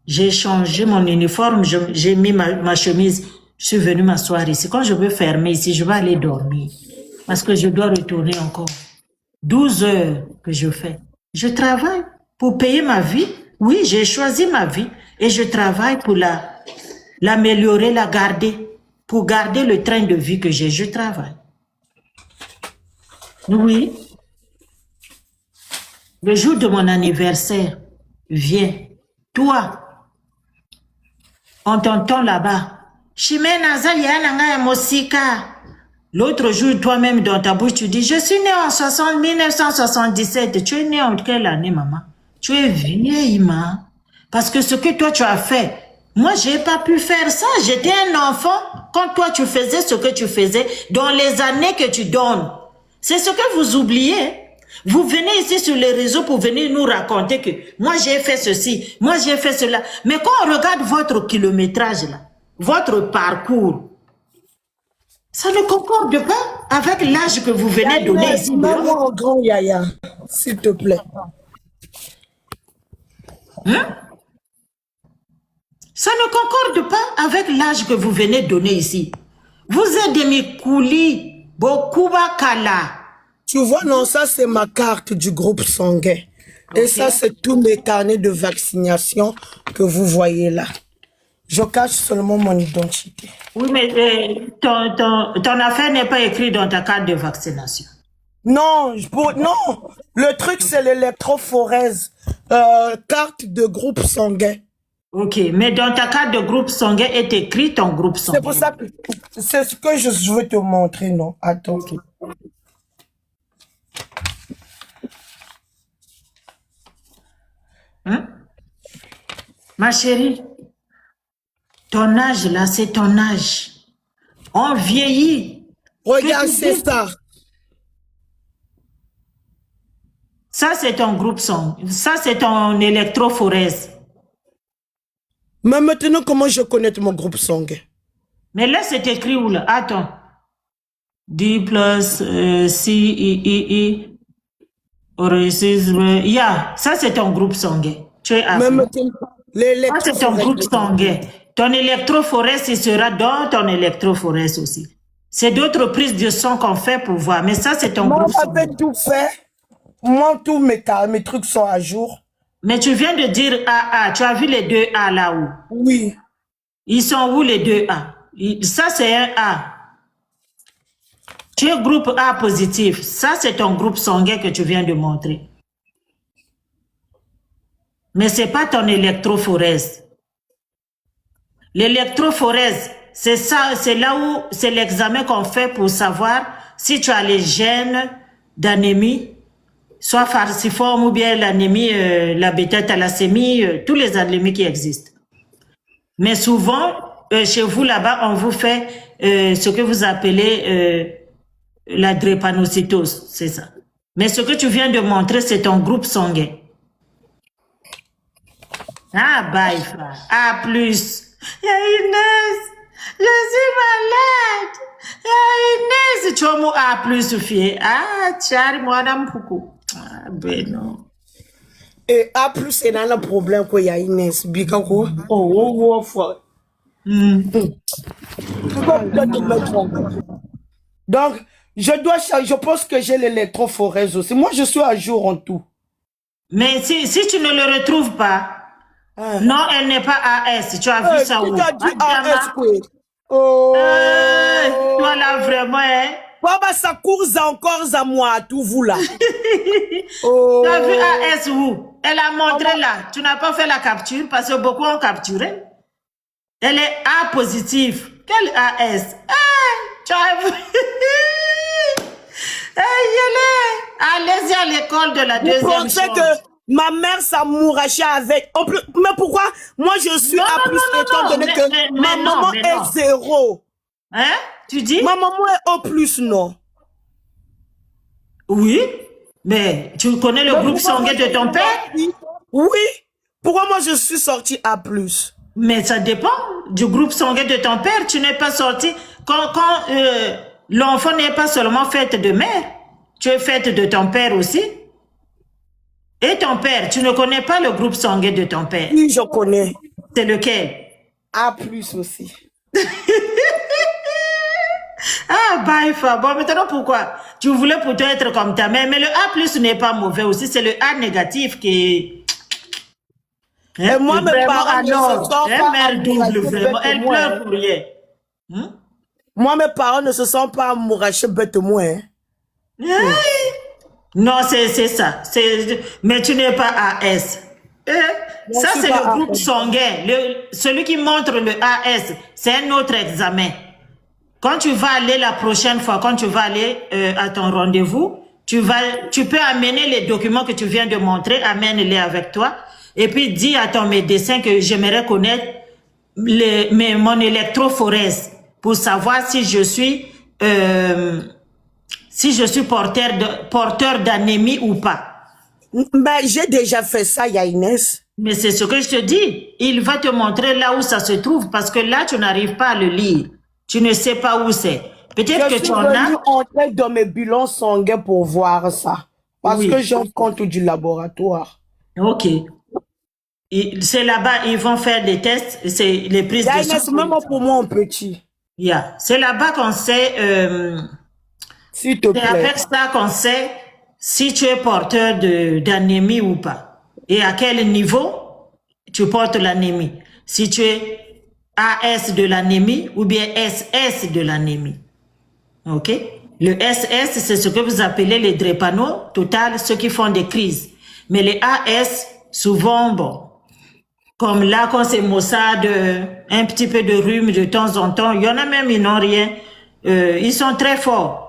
Speaker 1: J'ai changé mon uniforme. J'ai mis ma chemise. Je suis venue m'asseoir ici. Quand je veux fermer ici, je vais aller dormir. Parce que je dois retourner encore. 12 heures que je fais. Je travaille pour payer ma vie. Oui, j'ai choisi ma vie et je travaille pour l'améliorer, la garder. Pour garder le train de vie que j'ai, je travaille. Oui. Le jour de mon anniversaire, viens. Toi, on t'entend là-bas. L'autre jour, toi-même, dans ta bouche, tu dis, je suis né en 1977. Tu es né en quelle année, maman? Tu es vieille, maman. Parce que ce que toi, tu as fait, moi, j'ai pas pu faire ça. J'étais un enfant quand toi, tu faisais ce que tu faisais dans les années que tu donnes. C'est ce que vous oubliez. Vous venez ici sur les réseaux pour venir nous raconter que moi, j'ai fait ceci, moi, j'ai fait cela. Mais quand on regarde votre kilométrage, là, votre parcours, ça ne concorde pas avec l'âge que vous venez donner ici.
Speaker 3: Mets-moi en grand, Yaya, s'il te plaît.
Speaker 1: Ça ne concorde pas avec l'âge que vous venez donner ici. Vous êtes des Mikuli, Bokuba Kala.
Speaker 3: Tu vois, non, ça c'est ma carte du groupe sanguin. Et ça c'est tous mes carnets de vaccination que vous voyez là. Je cache seulement mon identité.
Speaker 1: Oui, mais ton affaire n'est pas écrite dans ta carte de vaccination.
Speaker 3: Non, non. Le truc c'est l'électrophorèse. Carte de groupe sanguin.
Speaker 1: Ok, mais dans ta carte de groupe sanguin est écrit ton groupe sanguin.
Speaker 3: C'est pour ça que c'est ce que je veux te montrer, non? Attends. Okay.
Speaker 1: Ma chérie, ton âge là, c'est ton âge. On vieillit.
Speaker 3: Regarde, c'est ça.
Speaker 1: Ça, c'est ton groupe sanguin. Ça, c'est ton électrophorèse.
Speaker 3: Mais maintenant, comment je connais mon groupe sanguin?
Speaker 1: Mais là, c'est écrit où là? Attends. D plus C, I, yeah, ça, c'est ton groupe sanguin. Tu es à ça, c'est ton groupe sanguin. Ton électrophorèse, il sera dans ton électrophorèse aussi. C'est d'autres prises de sang qu'on fait pour voir. Mais ça, c'est ton groupe sanguin.
Speaker 3: Moi, j'avais tout fait. Moi, tous mes trucs sont à jour.
Speaker 1: Mais tu viens de dire AA. Tu as vu les deux A là-haut?
Speaker 3: Oui.
Speaker 1: Ils sont où les deux A? Ça, c'est un A. Tu es groupe A positif. Ça, c'est ton groupe sanguin que tu viens de montrer. Mais ce n'est pas ton électrophorèse. L'électrophorèse, c'est ça, c'est là où c'est l'examen qu'on fait pour savoir si tu as les gènes d'anémie, soit falciforme ou bien l'anémie, la bêta-thalassémie, tous les anémies qui existent. Mais souvent, chez vous là-bas, on vous fait ce que vous appelez la drépanocytose, c'est ça. Mais ce que tu viens de montrer, c'est ton groupe sanguin. Ah, bye, frère. À plus. Ya Inès, je suis malade. Ya Inès, tu as à plus, fille. Ah, Tchari, moi, dame, poukou. Ah, ben non.
Speaker 3: Et A plus, c'est dans le problème qu'il y a Inès. Bigako. Oh, frère. Donc, je pense que j'ai l'électrophorèse aussi. Moi, je suis à jour en tout.
Speaker 1: Mais si tu ne le retrouves pas, non, elle n'est pas AS. Tu as vu ça où?
Speaker 3: Qui t'a dit AS, quoi? Oh!
Speaker 1: Toi là, vraiment, hein?
Speaker 3: Baba, ça court encore à moi, tout vous là. Oh!
Speaker 1: Tu as vu AS où? Elle a montré là. Tu n'as pas fait la capture parce que beaucoup ont capturé. Elle est A positive. Quelle AS? Tu as vu? Allez-y à l'école de la deuxième chose.
Speaker 3: Vous pensez que ma mère s'amourachait avec... Mais pourquoi moi je suis A plus étant donné que ma maman est 0?
Speaker 1: Hein? Tu dis?
Speaker 3: Ma maman est O plus, non?
Speaker 1: Oui, mais tu connais le groupe sanguin de ton père?
Speaker 3: Oui. Pourquoi moi je suis sortie A plus?
Speaker 1: Mais ça dépend du groupe sanguin de ton père. Tu n'es pas sorti... Quand l'enfant n'est pas seulement fait de mère, tu es faite de ton père aussi. Et ton père, tu ne connais pas le groupe sanguin de ton père?
Speaker 3: Oui, je connais.
Speaker 1: C'est lequel?
Speaker 3: A plus aussi.
Speaker 1: Ah, Baïfa. Bon, maintenant pourquoi? Tu voulais pour toi être comme ta mère, mais le A plus n'est pas mauvais aussi, c'est le A négatif qui...
Speaker 3: Et moi, mes parents ne se sont pas
Speaker 1: mère double, vraiment. Elle pleure pour rien.
Speaker 3: Moi, mes parents ne se sont pas amourachés bêtement. Hein?
Speaker 1: Non, c'est ça. Mais tu n'es pas AS. Ça, c'est le groupe sanguin. Celui qui montre le AS, c'est un autre examen. Quand tu vas aller la prochaine fois, quand tu vas aller à ton rendez-vous, tu peux amener les documents que tu viens de montrer, amène-les avec toi. Et puis, dis à ton médecin que j'aimerais connaître mon électrophorèse pour savoir si je suis porteur d'anémie ou pas.
Speaker 3: Mais j'ai déjà fait ça, Inès.
Speaker 1: Mais c'est ce que je te dis. Il va te montrer là où ça se trouve parce que là, tu n'arrives pas à le lire. Tu ne sais pas où c'est. Peut-être que tu en as.
Speaker 3: Je suis entrer dans mes bilans sanguins pour voir ça. Parce que j'ai un compte du laboratoire.
Speaker 1: Ok. C'est là-bas, ils vont faire des tests. C'est les prises de sang.
Speaker 3: C'est même pour moi un petit.
Speaker 1: C'est là-bas qu'on sait...
Speaker 3: S'il te plaît.
Speaker 1: C'est avec ça qu'on sait si tu es porteur d'anémie ou pas. Et à quel niveau tu portes l'anémie. Si tu es AS de l'anémie ou bien SS de l'anémie. OK? Le SS, c'est ce que vous appelez les drépano, total, ceux qui font des crises. Mais les AS, souvent, bon, comme là, quand c'est maussade, un petit peu de rhume de temps en temps, il y en a même, ils n'ont rien. Ils sont très forts.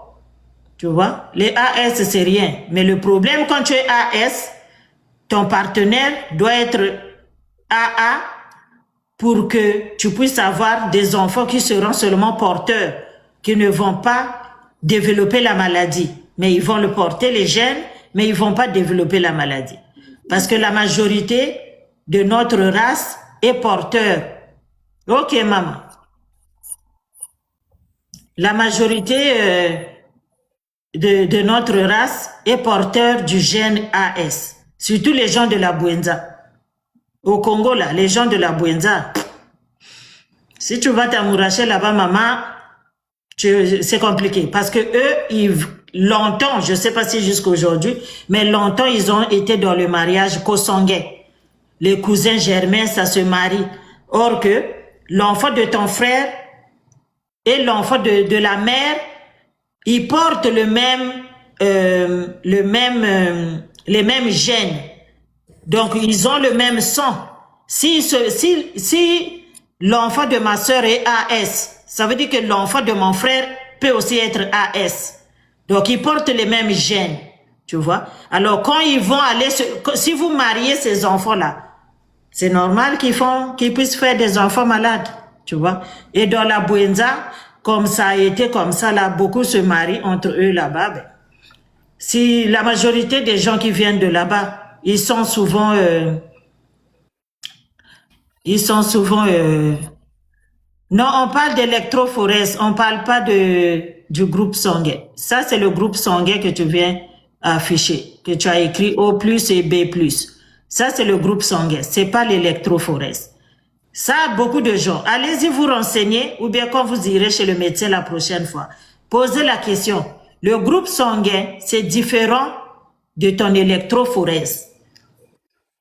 Speaker 1: Tu vois? Les AS, c'est rien. Mais le problème, quand tu es AS, ton partenaire doit être AA pour que tu puisses avoir des enfants qui seront seulement porteurs, qui ne vont pas développer la maladie. Mais ils vont le porter, les gènes, mais ils ne vont pas développer la maladie. Parce que la majorité de notre race est porteur. Ok, maman. La majorité de notre race est porteur du gène AS. Surtout les gens de la Bouenza. Au Congo, là, les gens de la Bouenza. Si tu vas t'amouracher là-bas, maman, c'est compliqué. Parce que eux, longtemps, je ne sais pas si jusqu'à aujourd'hui, mais longtemps, ils ont été dans le mariage co-sanguin. Les cousins germains, ça se marie. Or que l'enfant de ton frère et l'enfant de la mère, ils portent les mêmes gènes. Donc, ils ont le même sang. Si l'enfant de ma soeur est AS, ça veut dire que l'enfant de mon frère peut aussi être AS. Donc, ils portent les mêmes gènes. Tu vois? Alors, quand ils vont aller... Si vous mariez ces enfants-là, c'est normal qu'ils puissent faire des enfants malades. tu vois. Et dans la Buenza, comme ça a été comme ça, là, beaucoup se marient entre eux là-bas. Ben, si la majorité des gens qui viennent de là-bas, ils sont souvent... non, on parle d'Electroforest, on parle pas du groupe Songhai. Ça, c'est le groupe Songhai que tu viens afficher, que tu as écrit O+ et B+. Ça, c'est le groupe Songhai, c'est pas l'Electroforest. Ça, beaucoup de gens. Allez-y vous renseigner, ou bien quand vous irez chez le médecin la prochaine fois, posez la question. Le groupe Songhai, c'est différent de ton Electroforest.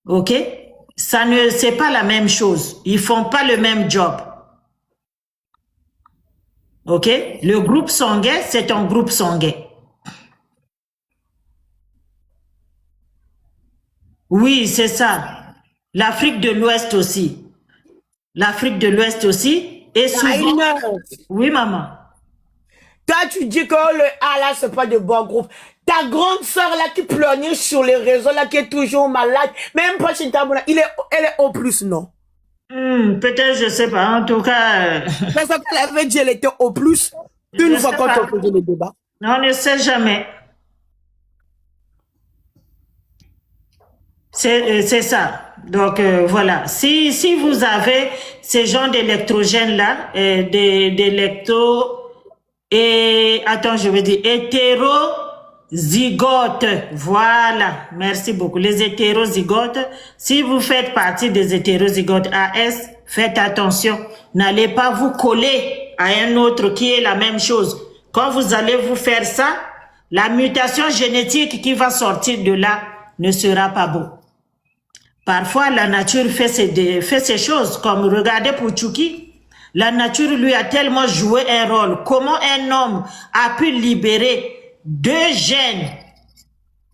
Speaker 1: OK? Ça ne, c'est pas la même chose. Ils font pas le même job. OK? Le groupe Songhai, c'est un groupe Songhai. Oui, c'est ça. L'Afrique de l'Ouest aussi. L'Afrique de l'Ouest aussi. Et souvent... Oui, maman.
Speaker 3: Toi, tu dis que le A là, c'est pas de bon groupe. Ta grande sœur là qui pleurniche sur les réseaux là, qui est toujours malade, même pas chez Tabouna, elle est au plus, non?
Speaker 1: Peut-être, je sais pas. En tout cas...
Speaker 3: Parce qu'elle avait dit elle était au plus. Une fois quand on faisait le débat.
Speaker 1: On ne sait jamais. C'est ça. Donc, voilà. Si vous avez ces genres d'électrogènes-là, d'électro... Et, attends, je veux dire, hétérozygotes. Voilà. Merci beaucoup. Les hétérozygotes, si vous faites partie des hétérozygotes AS, faites attention. N'allez pas vous coller à un autre qui est la même chose. Quand vous allez vous faire ça, la mutation génétique qui va sortir de là ne sera pas bon. Parfois, la nature fait ces choses, comme regardez pour Tchouki. La nature lui a tellement joué un rôle. Comment un homme a pu libérer 2 gènes,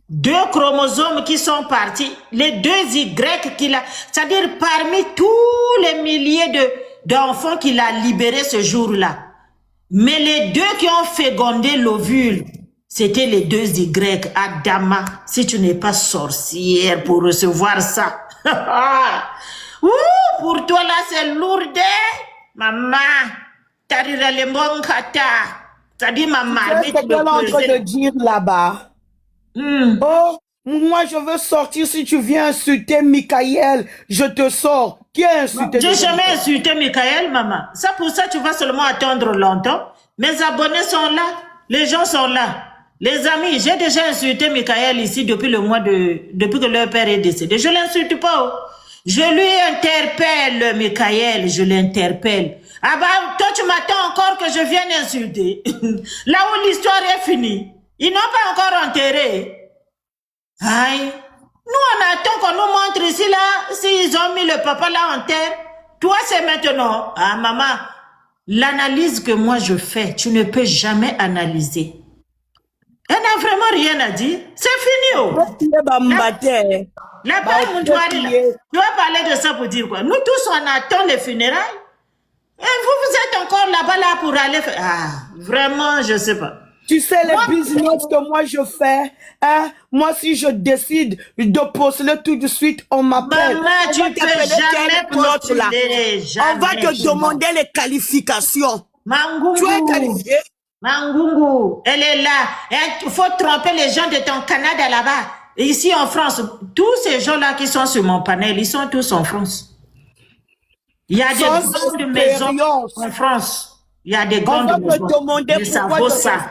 Speaker 1: 2 chromosomes qui sont partis, les 2 Y qu'il a, c'est-à-dire parmi tous les milliers d'enfants qu'il a libérés ce jour-là. Mais les 2 qui ont fécondé l'ovule, c'était les 2 Y. Adama, si tu n'es pas sorcière pour recevoir ça. Ouh, pour toi là, c'est lourd. Maman, t'arrives les bons kata. Ça dit maman.
Speaker 3: C'est ce qu'elle est en train de dire là-bas. Oh, moi je veux sortir si tu viens insulter Michael. Je te sors. Qui a insulté?
Speaker 1: J'ai jamais insulté Michael, maman. Ça pour ça, tu vas seulement attendre longtemps. Mes abonnés sont là. Les gens sont là. Les amis, j'ai déjà insulté Michael ici depuis que leur père est décédé. Je l'insulte pas. Oh. Je lui interpelle, Michael, je l'interpelle. Ah bah, toi tu m'attends encore que je vienne insulter. Là où l'histoire est finie. Ils n'ont pas encore enterré. Aïe. Nous on attend qu'on nous montre ici là, s'ils ont mis le papa là en terre. Toi c'est maintenant. Ah maman, l'analyse que moi je fais, tu ne peux jamais analyser. Elle n'a vraiment rien à dire. C'est fini. Oh. Là-bas, tu vas parler de ça pour dire quoi? Nous tous, on attend les funérailles. Et vous êtes encore là-bas là pour aller faire... Ah, vraiment, je sais pas.
Speaker 3: Tu sais, les business que moi je fais, hein? Moi, si je décide de postuler tout de suite, on m'appelle.
Speaker 1: Maman, tu peux jamais postuler.
Speaker 3: On va te demander les qualifications.
Speaker 1: Mangungu.
Speaker 3: Tu es qualifié?
Speaker 1: Mangungu, elle est là. Il faut tromper les gens de ton Canada là-bas. Ici en France, tous ces gens-là qui sont sur mon panel, ils sont tous en France. Il y a des grandes maisons en France. Il y a des grandes maisons. Mais ça vaut ça.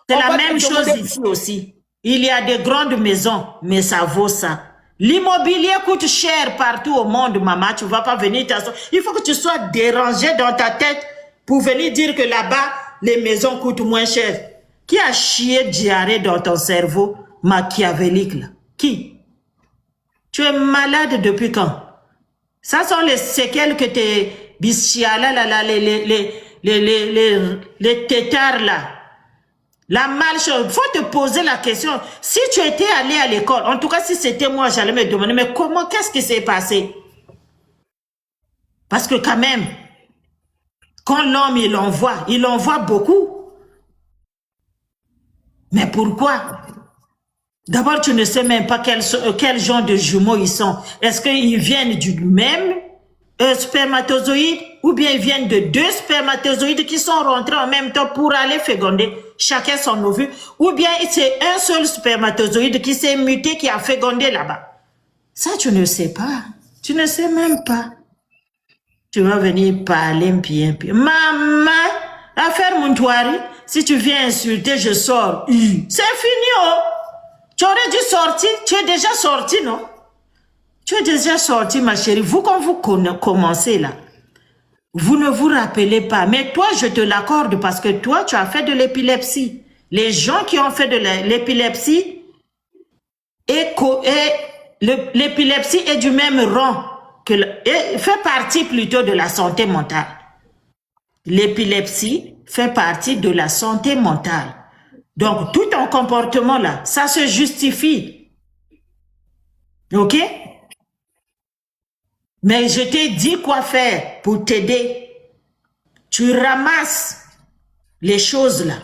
Speaker 1: C'est la même chose ici aussi. Il y a des grandes maisons, mais ça vaut ça. L'immobilier coûte cher partout au monde, maman. Tu ne vas pas venir t'asseoir. Il faut que tu sois dérangé dans ta tête pour venir dire que là-bas, les maisons coûtent moins cher. Qui a chié diarrhée dans ton cerveau machiavélique là? Qui? Tu es malade depuis quand? Ça sont les séquelles que tes bichialas là, les tétards là. La malchance. Faut te poser la question. Si tu étais allé à l'école, en tout cas si c'était moi, j'allais me demander, mais comment, qu'est-ce qui s'est passé? Parce que quand même, quand l'homme il envoie beaucoup. Mais pourquoi? D'abord, tu ne sais même pas quel genre de jumeaux ils sont. Est-ce qu'ils viennent du même spermatozoïde ou bien ils viennent de 2 spermatozoïdes qui sont rentrés en même temps pour aller féconder chacun son ovule, ou bien c'est un seul spermatozoïde qui s'est muté, qui a fécondé là-bas. Ça, tu ne sais pas. Tu ne sais même pas. Tu vas venir parler bien. Maman, affaire Montouari, si tu viens insulter, je sors. C'est fini, oh. Tu aurais dû sortir. Tu es déjà sorti, non? Tu es déjà sorti, ma chérie. Vous, quand vous commencez là, vous ne vous rappelez pas. Mais toi, je te l'accorde parce que toi, tu as fait de l'épilepsie. Les gens qui ont fait de l'épilepsie, l'épilepsie est du même rang, fait partie plutôt de la santé mentale. L'épilepsie fait partie de la santé mentale. Donc, tout ton comportement là, ça se justifie. OK? Mais je t'ai dit quoi faire pour t'aider. Tu ramasses les choses là.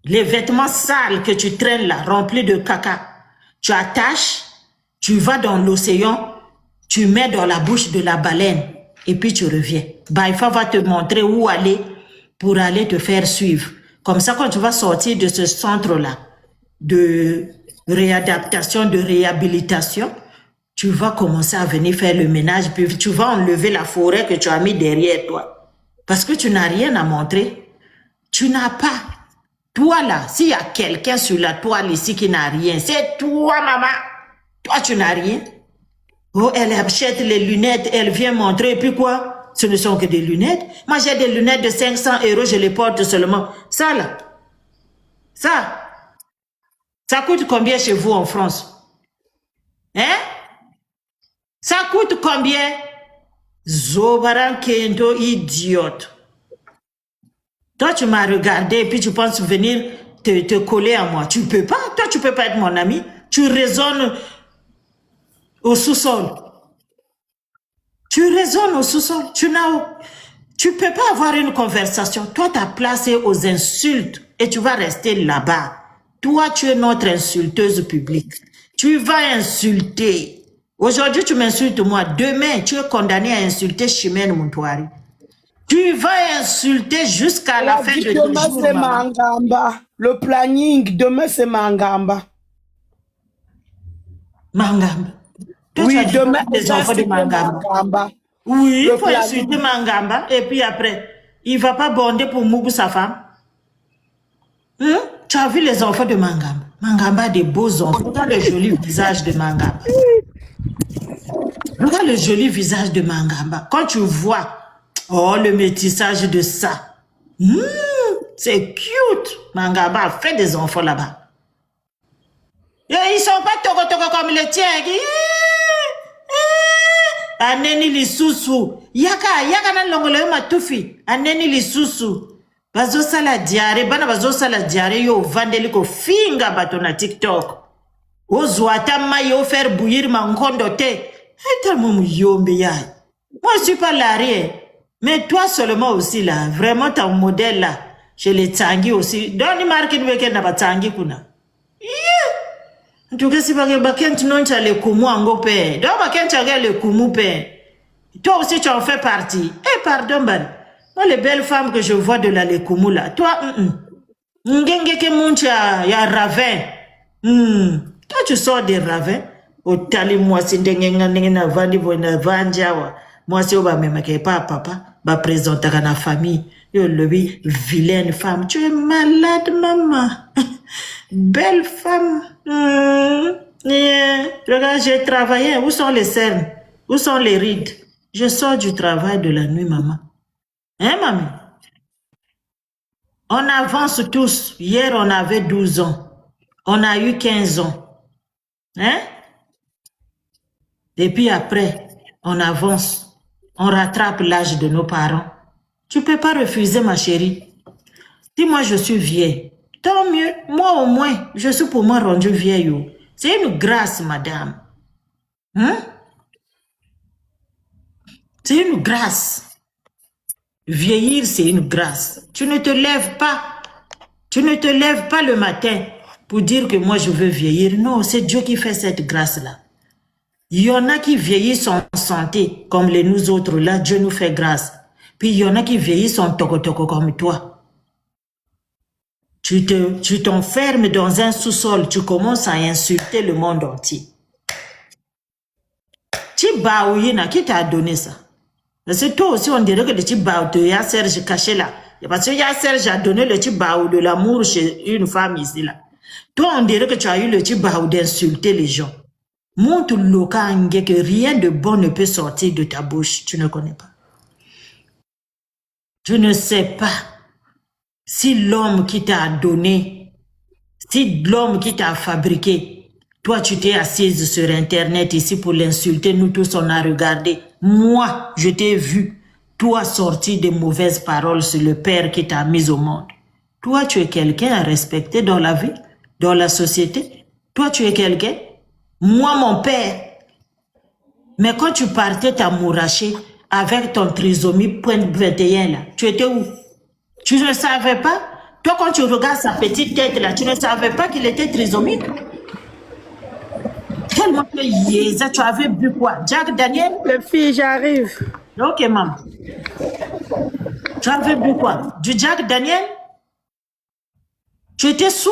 Speaker 1: Les vêtements sales que tu traînes là, remplis de caca. Tu attaches, tu vas dans l'océan, tu mets dans la bouche de la baleine et puis tu reviens. Baifa va te montrer où aller pour aller te faire suivre. Comme ça, quand tu vas sortir de ce centre-là de réadaptation, de réhabilitation, tu vas commencer à venir faire le ménage, puis tu vas enlever la forêt que tu as mis derrière toi. Parce que tu n'as rien à montrer. Tu n'as pas. Toi là, s'il y a quelqu'un sur la toile ici qui n'a rien, c'est toi, maman. Toi, tu n'as rien. Oh, elle achète les lunettes, elle vient montrer, et puis quoi? Ce ne sont que des lunettes. Moi, j'ai des lunettes de 500 €, je les porte seulement. Ça là, ça coûte combien chez vous en France? Hein? Ça coûte combien? Zobaran Kendo, idiote. Toi, tu m'as regardé et puis tu penses venir te coller à moi. Tu peux pas. Toi, tu peux pas être mon ami. Tu raisonnes au sous-sol. Tu raisonnes au sous-sol. Tu peux pas avoir une conversation. Toi, ta place est aux insultes et tu vas rester là-bas. Toi, tu es notre insulteuse publique. Tu vas insulter. Aujourd'hui, tu m'insultes moi. Demain, tu es condamné à insulter Chimène Montouari. Tu vas insulter jusqu'à la fin de tes jours.
Speaker 3: Demain, c'est Mangamba. Le planning, demain, c'est Mangamba.
Speaker 1: Mangamba. Toi,
Speaker 3: oui, demain,
Speaker 1: des enfants de Mangamba. Oui, il faut insulter Mangamba. Et puis après, il ne va pas bonder pour Mougou, sa femme. Hein? Tu as vu les enfants de Mangamba? Mangamba a des beaux enfants. Regarde le joli visage de Mangamba. Regarde le joli visage de Mangamba. Quand tu vois, oh, le métissage de ça. C'est cute. Mangamba a fait des enfants là-bas. Et ils sont pas togo comme les tiens. Aneni li susu. Yaka na longolo ma tufi. Aneni li susu. Bazo sala diare. Bana bazo sala diare yo vandeli ko finga bato na TikTok. Ozwata ma yo faire bouillir ma nkondo te. Moi, je suis pas l'arrière. Mais toi seulement aussi là. Vraiment ton modèle là. Chez les Tangi aussi. Donne marque une week-end à Tangi kuna. En tout cas, si tu non tu as le kumu ango pe. Donc, tu as le kumu pe. Toi aussi, tu en fais partie. Eh, pardon, ban. Moi, les belles femmes que je vois de la le kumu là. Toi, Ngenge ke muncha ya ravin. Toi, tu sors des ravins. Otali moi si ndenge na vandi bona vanjawa moi si oba mema ke papa ba présenter à la famille yo lebi vilaine femme tu es malade maman belle femme regarde j'ai travaillé où sont les cernes où sont les rides je sors du travail de la nuit maman hein maman on avance tous hier on avait 12 ans on a eu 15 ans hein. Et puis après, on avance, on rattrape l'âge de nos parents. Tu ne peux pas refuser, ma chérie. Si moi je suis vieille, tant mieux. Moi au moins, je suis pour moi rendue vieille. C'est une grâce, madame. Hein? C'est une grâce. Vieillir, c'est une grâce. Tu ne te lèves pas. Tu ne te lèves pas le matin pour dire que moi je veux vieillir. Non, c'est Dieu qui fait cette grâce-là. Il y en a qui vieillissent en santé, comme les nous autres, là, Dieu nous fait grâce. Puis il y en a qui vieillissent en toko-toko comme toi. Tu t'enfermes dans un sous-sol, tu commences à insulter le monde entier. Tibaouyina, qui t'a donné ça? C'est toi aussi, on dirait que le Tibaou de Ya Serge caché là. Parce que Ya Serge a donné le Tibaou de l'amour chez une femme ici là. Toi, on dirait que tu as eu le Tibaou d'insulter les gens. Montre lokange que rien de bon ne peut sortir de ta bouche. Tu ne connais pas. Tu ne sais pas si l'homme qui t'a donné, si l'homme qui t'a fabriqué, toi tu t'es assise sur internet ici pour l'insulter, nous tous on a regardé. Moi, je t'ai vu, toi sortir de mauvaises paroles sur le père qui t'a mis au monde. Toi, tu es quelqu'un à respecter dans la vie, dans la société. Toi, tu es quelqu'un. Moi, mon père. Mais quand tu partais t'amouracher avec ton trisomie 21 là, tu étais où? Tu ne savais pas? Toi, quand tu regardes sa petite tête là, tu ne savais pas qu'il était trisomique? Tellement que yéza, tu avais bu quoi? Jack Daniel?
Speaker 3: Les filles, j'arrive.
Speaker 1: Ok, maman. Tu avais bu quoi? Du Jack Daniel? Tu étais sous?